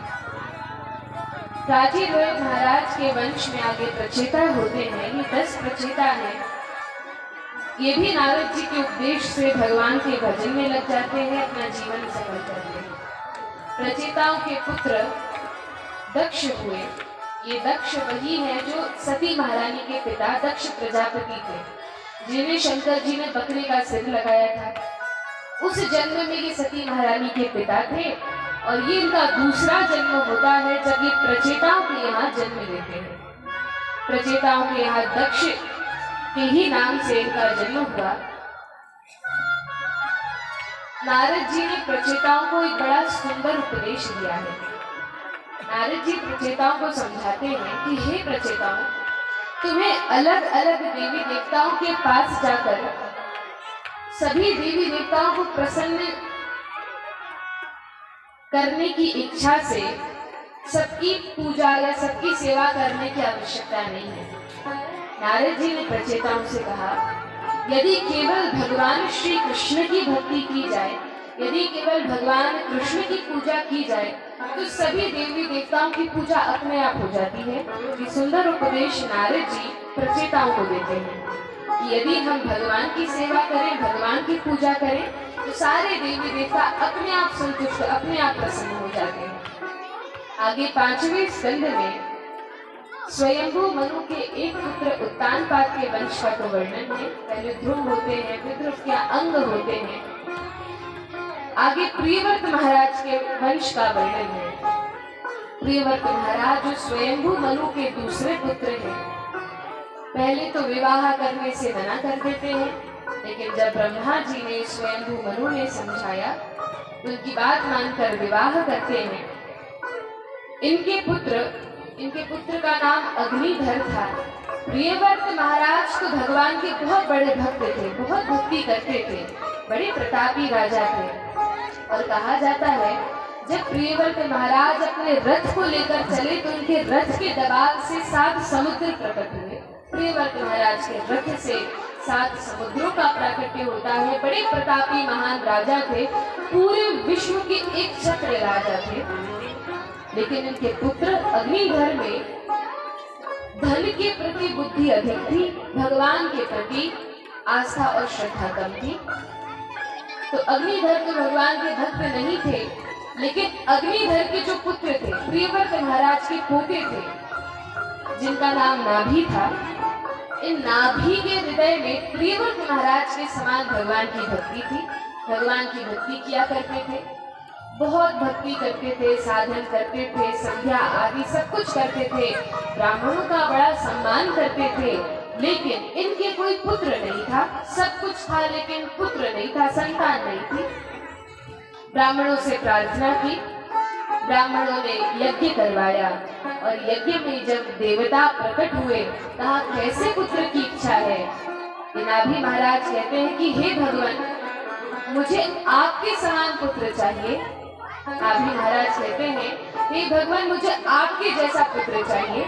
प्राचीन वैद महाराज के वंश में आगे प्रचेता होते हैं, ये 10 प्रचेता हैं। ये भी नारद जी के उपदेश से भगवान के भजन में लग जाते हैं, अपना जीवन सफल करते हैं। प्रचेताओं के पुत्र दक्ष हुए। ये दक्ष वही है जो सती महारानी के पिता दक्ष प्रजापति थे, जिन्हें शंकर जी ने बकरे का सिर लगाया था। उस जन्म में ये सती महारानी के पिता थे और ये इनका दूसरा जन्म होता है जब ये प्रचेताओं के यहाँ जन्म लेते हैं। प्रचेताओं के यहाँ दक्ष के ही नाम से इनका जन्म हुआ। नारद जी ने प्रचेताओं को एक बड़ा सुंदर उपदेश दिया है। नारद जी प्रचेताओं को समझाते हैं कि हे प्रचेताओं, तुम्हें अलग अलग देवी देवताओं के पास जाकर सभी देवी देवताओं को प्रसन्न करने की इच्छा से सबकी पूजा या सबकी सेवा करने की आवश्यकता नहीं है। नारद जी ने प्रचेताओं से कहा, यदि केवल भगवान श्री कृष्ण की भक्ति की जाए, यदि केवल भगवान कृष्ण की पूजा की जाए, तो सभी देवी देवताओं की पूजा अपने आप हो जाती है। ये सुंदर उपदेश नारद जी प्रचेताओं को देते हैं कि यदि हम भगवान की सेवा करें, भगवान की पूजा करें, तो सारे देवी देवता अपने आप संतुष्ट, अपने आप प्रसन्न हो जाते हैं। आगे 5वें स्कंद में स्वयंभू मनु के एक पुत्र उत्तानपाद के वंश का तो वर्णन है। पहले ध्रुव होते हैं, फिर ध्रुव के अंग होते हैं। आगे प्रियव्रत महाराज के वंश का वर्णन है। प्रियव्रत महाराज जो स्वयंभू मनु के दूसरे पुत्र हैं, पहले तो विवाह करने से मना कर देते हैं, लेकिन जब ब्रह्मा जी ने स्वयंभू मनु ने समझाया, उनकी बात मानकर विवाह करते हैं। इनके पुत्र का नाम अग्निधर था। प्रियव्रत महाराज तो भगवान के बहुत बड़े भक्त थे, बहुत भक्ति करते थे, बड़े प्रतापी राजा थे। और कहा जाता है जब प्रियव्रत महाराज अपने रथ को लेकर चले तो उनके रथ के दबाव से 7 समुद्र प्रकट हुए। प्रियव्रत महाराज के रथ से 7 समुद्रों का प्राकट्य होता है। बड़े प्रतापी महान राजा थे, पूरे विश्व के एक छत्र राजा थे। लेकिन इनके पुत्र अग्निधर में धन के प्रति बुद्धि अधिक थी, भगवान के प्रति आस्था और श्रद्धा कम थी। तो अग्निधर तो भगवान के भक्त नहीं थे, लेकिन अग्निधर के जो पुत्र थे, प्रियव्रत महाराज के पोते थे, जिनका नाम नाभि था, इन नाभि के हृदय में प्रियव्रत महाराज के समान भगवान की भक्ति थी। भगवान की भक्ति किया करते थे, बहुत भक्ति करते थे, साधन करते थे, संध्या आदि सब कुछ करते थे, ब्राह्मणों का बड़ा सम्मान करते थे। लेकिन इनके कोई पुत्र नहीं था, सब कुछ था लेकिन पुत्र नहीं था, संतान नहीं थी। ब्राह्मणों से प्रार्थना की, ब्राह्मणों ने यज्ञ करवाया और यज्ञ में जब देवता प्रकट हुए, कहा कैसे पुत्र की इच्छा है। नाभि महाराज कहते हैं कि हे भगवान, मुझे आपके समान पुत्र चाहिए। नाभि महाराज कहते हैं हे भगवान, मुझे आपके जैसा पुत्र चाहिए।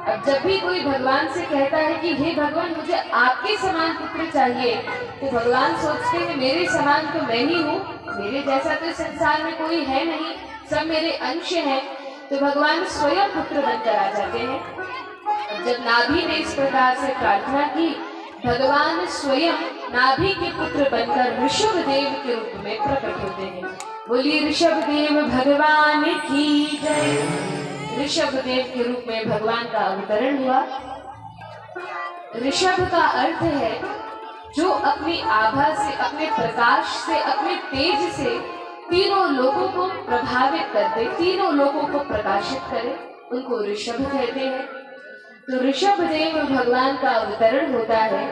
अब जब भी कोई भगवान से कहता है कि हे भगवान मुझे आपके समान पुत्र चाहिए, तो भगवान सोचते हैं मेरे समान तो मैं ही हूँ, मेरे जैसा तो संसार में कोई है नहीं, सब मेरे अंश हैं। तो भगवान स्वयं पुत्र बनकर आ जाते हैं। जब नाभि ने इस प्रकार से प्रार्थना की, भगवान स्वयं नाभि के पुत्र बनकर ऋषभ देव के रूप में प्रकट होते हैं। बोलिए ऋषभ देव भगवान की जय। ऋषभ देव के रूप में भगवान का अवतरण हुआ। ऋषभ का अर्थ है जो अपनी आभा से, अपने प्रकाश से, अपने तेज से तीनों लोगों को प्रभावित कर दे, तीनों लोगों को प्रकाशित करे, उनको ऋषभ कहते हैं। तो ऋषभ देव भगवान का अवतरण होता है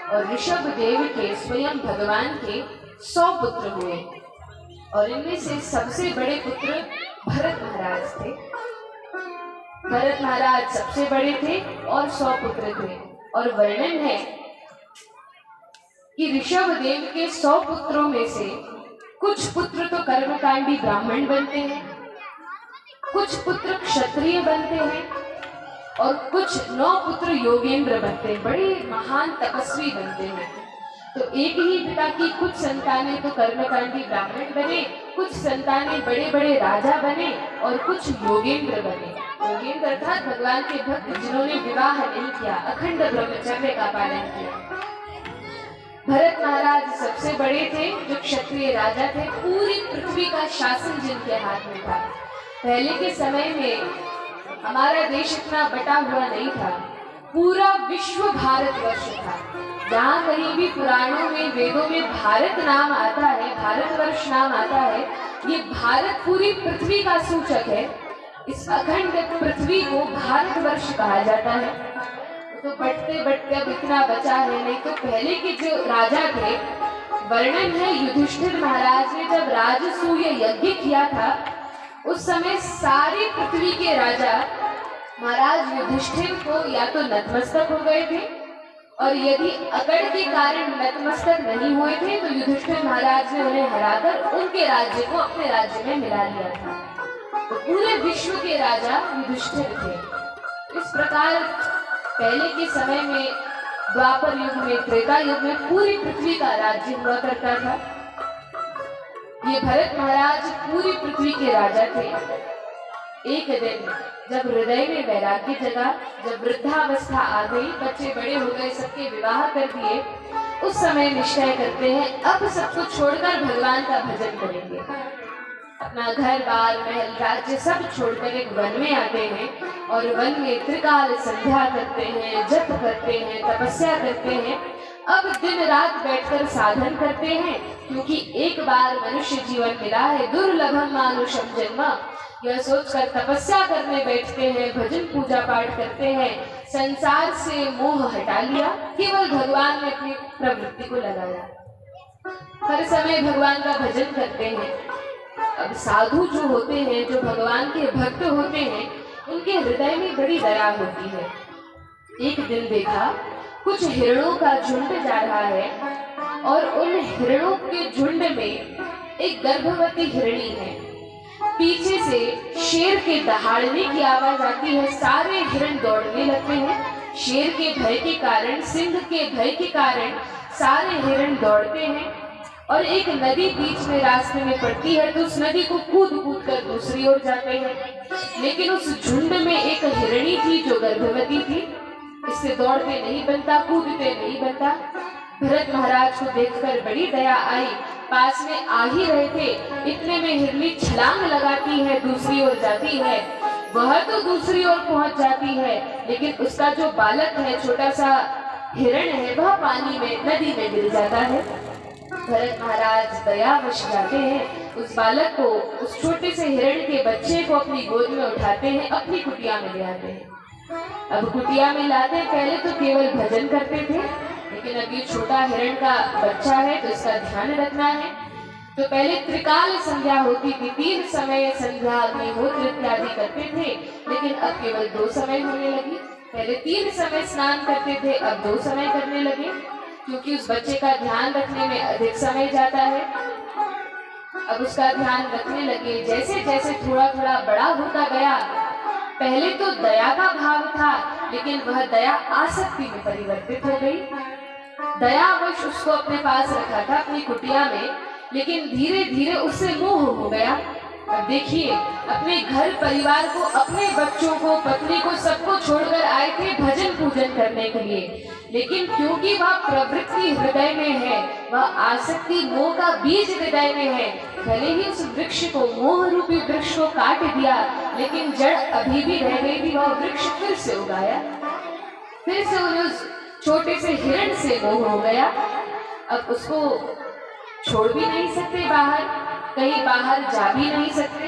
और ऋषभ देव के स्वयं भगवान के 100 पुत्र हुए और इनमें से सबसे बड़े पुत्र भरत महाराज थे। भरत महाराज सबसे बड़े थे और 100 पुत्र थे। और वर्णन है कि ऋषभ देव के 100 पुत्रों में से कुछ पुत्र तो कर्मकांडी ब्राह्मण बनते हैं, कुछ पुत्र क्षत्रिय बनते हैं और कुछ 9 पुत्र योगेंद्र बनते हैं, बड़े महान तपस्वी बनते हैं। तो एक ही पिता की कुछ संतानें तो कर्मकांडी ब्राह्मण बने, कुछ संतानें बड़े बड़े राजा बने और कुछ योगेंद्र बने। योगेंद्र अर्थात भगवान के भक्त जिन्होंने विवाह नहीं किया, अखंड ब्रह्मचर्य का पालन किया। भरत महाराज सबसे बड़े थे, जो क्षत्रिय राजा थे, पूरी पृथ्वी का शासन जिनके हाथ में था। पहले के समय में हमारा देश इतना बटा हुआ नहीं था, पूरा विश्व भारतवर्ष था। जहाँ कहीं भी पुराणों में, वेदों में भारत नाम आता है, भारतवर्ष नाम आता है, ये भारत पूरी पृथ्वी का सूचक है। इस अखंड पृथ्वी को भारतवर्ष कहा जाता है। तो बढ़ते बढ़ते अब इतना बचा है, नहीं तो पहले के जो राजा थे, वर्णन है युधिष्ठिर महाराज ने जब राजसूय यज्ञ किया था, उस समय सारी पृथ्वी के राजा महाराज युधिष्ठिर को या तो नतमस्तक हो गए थे, और यदि अकड़ के कारण नतमस्तक नहीं हुए थे तो युधिष्ठिर महाराज ने उन्हें हराकर उनके राज्य को अपने राज्य में मिला लिया था। तो पूरे विश्व के राजा युधिष्ठिर थे। इस प्रकार पहले के समय में, द्वापर युग में, त्रेता युग में पूरी पृथ्वी का राज्य हुआ करता था। ये भरत महाराज पूरी पृथ्वी के राजा थे। एक दिन जब हृदय में वैराग्य जगा, जब वृद्धावस्था आ गई, बच्चे बड़े हो गए, सबके विवाह कर दिए, उस समय निश्चय करते हैं अब सब कुछ छोड़कर भगवान का भजन करेंगे। अपना घर बार महल राज्य सब छोड़कर एक वन में आते हैं और वन में त्रिकाल संध्या करते हैं, जप करते हैं, तपस्या करते हैं। अब दिन रात बैठकर साधन करते हैं, क्योंकि एक बार मनुष्य जीवन मिला है, दुर्लभम मानुषम जन्म, यह सोचकर तपस्या करने बैठते हैं, भजन पूजा पाठ करते हैं, संसार से मोह हटा लिया, केवल भगवान में अपनी प्रवृत्ति को लगाया, हर समय भगवान का भजन करते हैं। अब साधु जो होते हैं, जो भगवान के भक्त होते हैं, उनके हृदय में बड़ी दया होती है। एक दिन देखा कुछ हिरणों का झुंड जा रहा है और उन हिरणों के झुंड में एक गर्भवती हिरणी है। पीछे से शेर के दहाड़ने की आवाज आती है, सारे हिरण दौड़ने लगते हैं। शेर के भय के कारण, सिंह के भय के कारण सारे हिरण दौड़ते हैं और एक नदी बीच में रास्ते में पड़ती है तो उस नदी को कूद कूद कर दूसरी ओर जाते हैं। लेकिन उस झुंड में एक हिरणी थी जो गर्भवती थी। इससे दौड़ते नहीं बनता, कूदते नहीं बनता। भरत महाराज को देखकर बड़ी दया आई। पास में आ ही रहे थे, इतने में हिरणी छलांग लगाती है, दूसरी ओर जाती है। वह तो दूसरी ओर पहुंच जाती है, लेकिन उसका जो बालक है, छोटा सा हिरण है, वह पानी में, नदी में गिर जाता है। भरत महाराज दयावश जाते हैं, उस बालक को, उस छोटे से हिरण के बच्चे को अपनी गोद में उठाते हैं, अपनी कुटिया में ले आते हैं। अब कुटिया में लाते, पहले तो केवल भजन करते थे, लेकिन अब ये छोटा हिरण का बच्चा है तो इसका ध्यान रखना है। तो पहले त्रिकाल संध्या होती थी, 3 समय संध्या, अग्निहोत्र इत्यादि करते थे, लेकिन अब केवल 2 समय होने लगी। पहले 3 समय स्नान करते थे, अब 2 समय करने लगे, क्योंकि उस बच्चे का ध्यान रखने में अधिक समय जाता है। अब उसका ध्यान रखने लगे। जैसे जैसे थोड़ा थोड़ा बड़ा होता गया, पहले तो दया का भाव था, लेकिन वह दया आसक्ति में परिवर्तित हो गई। दयावश उसको अपने पास रखा था अपनी कुटिया में, लेकिन धीरे धीरे उससे मोह हो गया। अब देखिए, अपने घर परिवार को, अपने बच्चों को, पत्नी को, सबको छोड़कर आए थे भजन पूजन करने के लिए, लेकिन क्योंकि वह प्रवृत्ति हृदय में है, वह आसक्ति, मोह का बीज हृदय में है, भले ही उस वृक्ष को, मोह रूपी वृक्ष को काट दिया, लेकिन जड़ अभी भी रह गई थी। वह वृक्ष फिर से उगाया, फिर से उन्हें उस छोटे से हिरण से मोह हो गया। अब उसको छोड़ भी नहीं सकते बाहर, कहीं बाहर जा भी नहीं सकते।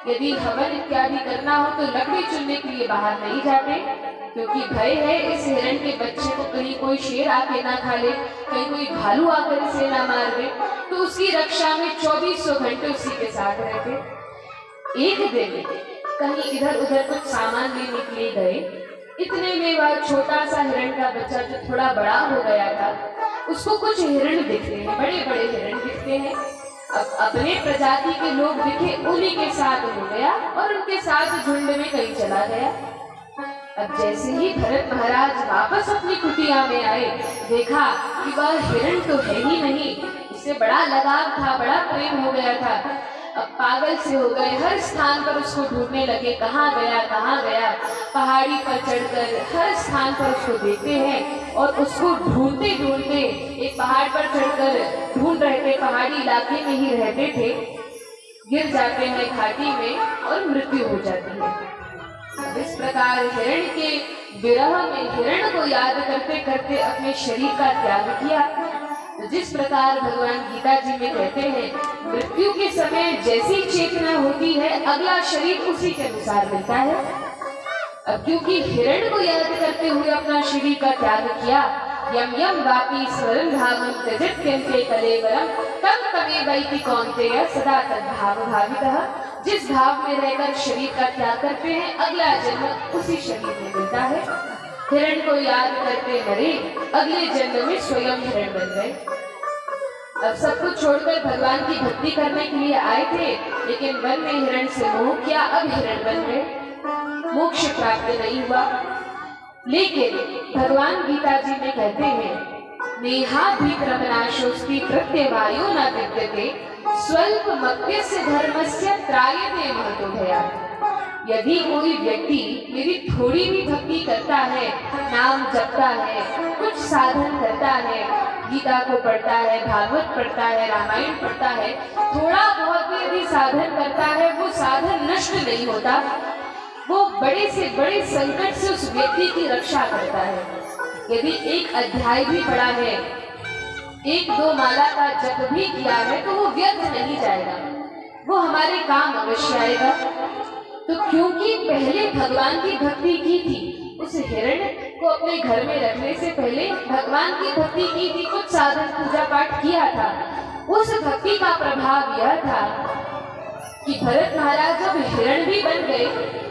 यदि हवन इत्यादि करना हो तो लकड़ी चुनने के लिए बाहर नहीं जाते, क्योंकि भय है इस हिरण के बच्चे को कहीं कोई शेर आके ना खा ले, कहीं कोई भालू आकर इसे ना मार दे। तो उसकी रक्षा में 2400 घंटे उसी के साथ रहते। एक दिन कहीं इधर उधर कुछ सामान लेने के लिए गए, इतने में वह छोटा सा हिरण का बच्चा जो थोड़ा बड़ा हो गया था, उसको कुछ हिरण दिखते हैं, बड़े बड़े हिरण दिखते हैं। अब अपने प्रजाति के लोग दिखे, उन्हीं के साथ हो गया और उनके साथ झुंड में कहीं चला गया। अब जैसे ही भरत महाराज वापस अपनी कुटिया में आए, देखा कि वह हिरण तो है ही नहीं, इससे बड़ा लगाव था, बड़ा प्रेम हो गया था। अब पागल से हो गए, हर स्थान पर उसको ढूंढने लगे, कहाँ गया कहाँ गया। पहाड़ी पर चढ़कर हर स्थान पर उसको देखते हैं और उसको ढूंढते ढूंढते एक पहाड़ पर चढ़कर ढूंढ रहे थे, पहाड़ी इलाके में ही रहते थे, गिर जाते हैं घाटी में और मृत्यु हो जाती है। इस प्रकार हिरण के विरह में हिरण को याद करते करते अपने शरीर का त्याग किया। तो जिस प्रकार भगवान गीता जी में कहते हैं, मृत्यु के समय जैसी चेतना होती है, अगला शरीर उसी के अनुसार मिलता है। अब क्योंकि हिरण को याद करते हुए अपना शरीर का त्याग किया, यम यम वापी स्मरण भावम त्यजत्यन्ते कलेवरम तम तमेवैति कौन्तेय सदा तद्भाव भावितः। जिस भाव में रहकर शरीर का त्याग करते हैं, अगला जन्म उसी शरीर में मिलता है। हिरण को याद करते मरे, अगले जन्म में स्वयं हिरण बन गए। अब सब कुछ छोड़कर भगवान की भक्ति करने के लिए आए थे, लेकिन वन में हिरण से मोह किया, अब हिरण बन गए, मोक्ष प्राप्त नहीं हुआ। लेकिन भगवान गीता जी में कहते हैं, नेहाभिक्रमनाशोस्ति प्रत्यवायो न विद्यते स्वल्प मत्यस्य धर्मस्य त्रायते महतो भयात्। यदि कोई व्यक्ति यदि थोड़ी भी भक्ति करता है, नाम जपता है, कुछ साधन करता है, गीता को पढ़ता है, भागवत पढ़ता है, रामायण पढ़ता है, थोड़ा बहुत भी यदि साधन करता है, वो साधन नष्ट नहीं होता, वो बड़े से बड़े संकट से उस व्यक्ति की रक्षा करता है। यदि एक अध्याय भी पढ़ा है, 1-2 माला का जप भी किया है, तो वो व्यर्थ नहीं जाएगा, वो हमारे काम अवश्य आएगा। तो क्योंकि पहले भगवान की भक्ति की थी, उस हिरण को अपने घर में रखने से पहले भगवान की भक्ति की थी, कुछ साधन पूजा पाठ किया था, उस भक्ति का प्रभाव यह था कि भरत महाराज जब हिरण भी बन गए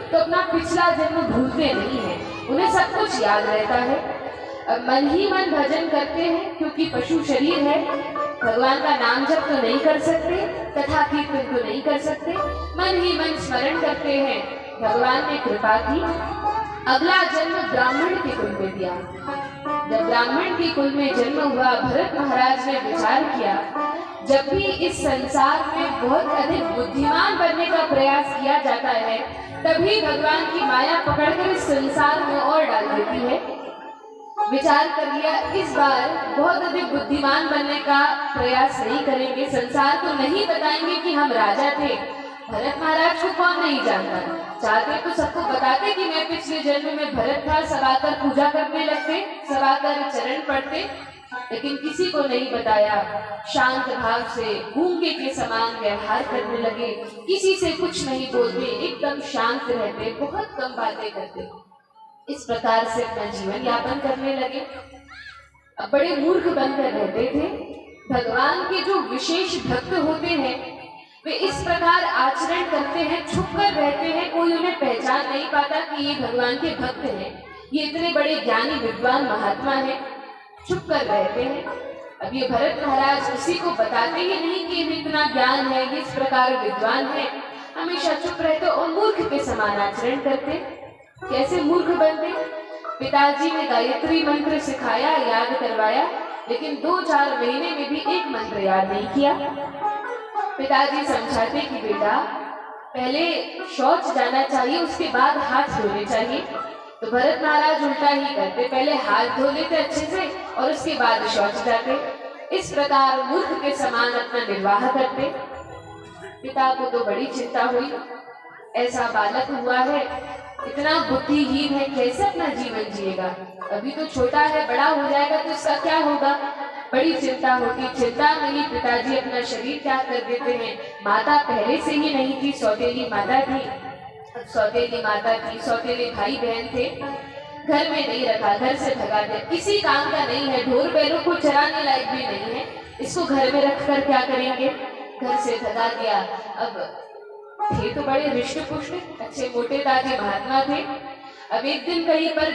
तो अपना पिछला जन्म भूलते नहीं है, उन्हें सब कुछ याद रहता है। अब मन ही मन भजन करते हैं, क्योंकि पशु शरीर है, भगवान का नाम जप तो नहीं कर सकते, कथा कीर्तन तो नहीं कर सकते, मन ही मन स्मरण करते हैं। भगवान ने कृपा की, अगला जन्म ब्राह्मण के कुल में दिया। जब ब्राह्मण के कुल में जन्म हुआ, भरत महाराज ने विचार किया, जब भी इस संसार में बहुत अधिक बुद्धिमान बनने का प्रयास किया जाता है, तभी भगवान की माया पकड़कर इस संसार में और डाल देती है। विचार कर लिया, इस बार बहुत अधिक बुद्धिमान बनने का प्रयास नहीं करेंगे, संसार को नहीं बताएंगे कि हम राजा थे। भरत महाराज को कौन नहीं जानता, चाहते तो सबको बताते कि मैं पिछले जन्म में भरत था, सब आकर पूजा करने लगते, सब आकर चरण पढ़ते, लेकिन किसी को नहीं बताया। शांत भाव से गूंगे के समान व्यवहार करने लगे, किसी से कुछ नहीं बोलते, एकदम शांत रहते, बहुत कम बातें करते। इस प्रकार से अपना जीवन यापन करने लगे। अब बड़े मूर्ख बनकर रहते थे। भगवान के जो विशेष भक्त होते हैं वे इस प्रकार आचरण करते हैं, छुप कर रहते हैं, कोई उन्हें पहचान नहीं पाता कि ये भगवान के भक्त हैं, ये इतने बड़े ज्ञानी विद्वान महात्मा हैं, छुप कर रहते हैं। अब ये भरत महाराज किसी को बताते ही नहीं कि इन्हें इतना ज्ञान है, ये इस प्रकार विद्वान है, हमेशा चुप रहते और मूर्ख के समान आचरण करते। कैसे मूर्ख बनते? पिताजी ने गायत्री मंत्र सिखाया, याद करवाया, लेकिन 2-4 महीने में भी एक मंत्र याद नहीं किया। पिताजी समझाते कि बेटा पहले शौच जाना चाहिए, उसके बाद हाथ धोने चाहिए। तो भरत महाराज उल्टा ही करते, पहले हाथ धो लेते अच्छे से और उसके बाद शौच जाते। इस प्रकार मूर्ख के समान अपना निर्वाह करते। पिता को तो बड़ी चिंता हुई, ऐसा बालक हुआ है, इतना बुद्धिहीन है, कैसे अपना जीवन जिएगा, अभी तो छोटा है, बड़ा हो जाएगा तो इसका क्या होगा। बड़ी चिंता होती। चिंता में ही पिताजी अपना शरीर त्याग कर देते हैं। माता पहले से ही नहीं थी, सौतेली माता थी, सौतेली माता थी, सौतेले भाई बहन थे, घर में नहीं रखा, घर से भगा दिया, किसी काम का नहीं है, ढोर बैलों को चराने लायक भी नहीं है, इसको घर में रखकर क्या करेंगे, घर से भगा दिया। अब थे तो बड़े हृष्ट पुष्ट, अच्छे मोटे ताजे महात्मा थे। अब एक दिन कहीं पर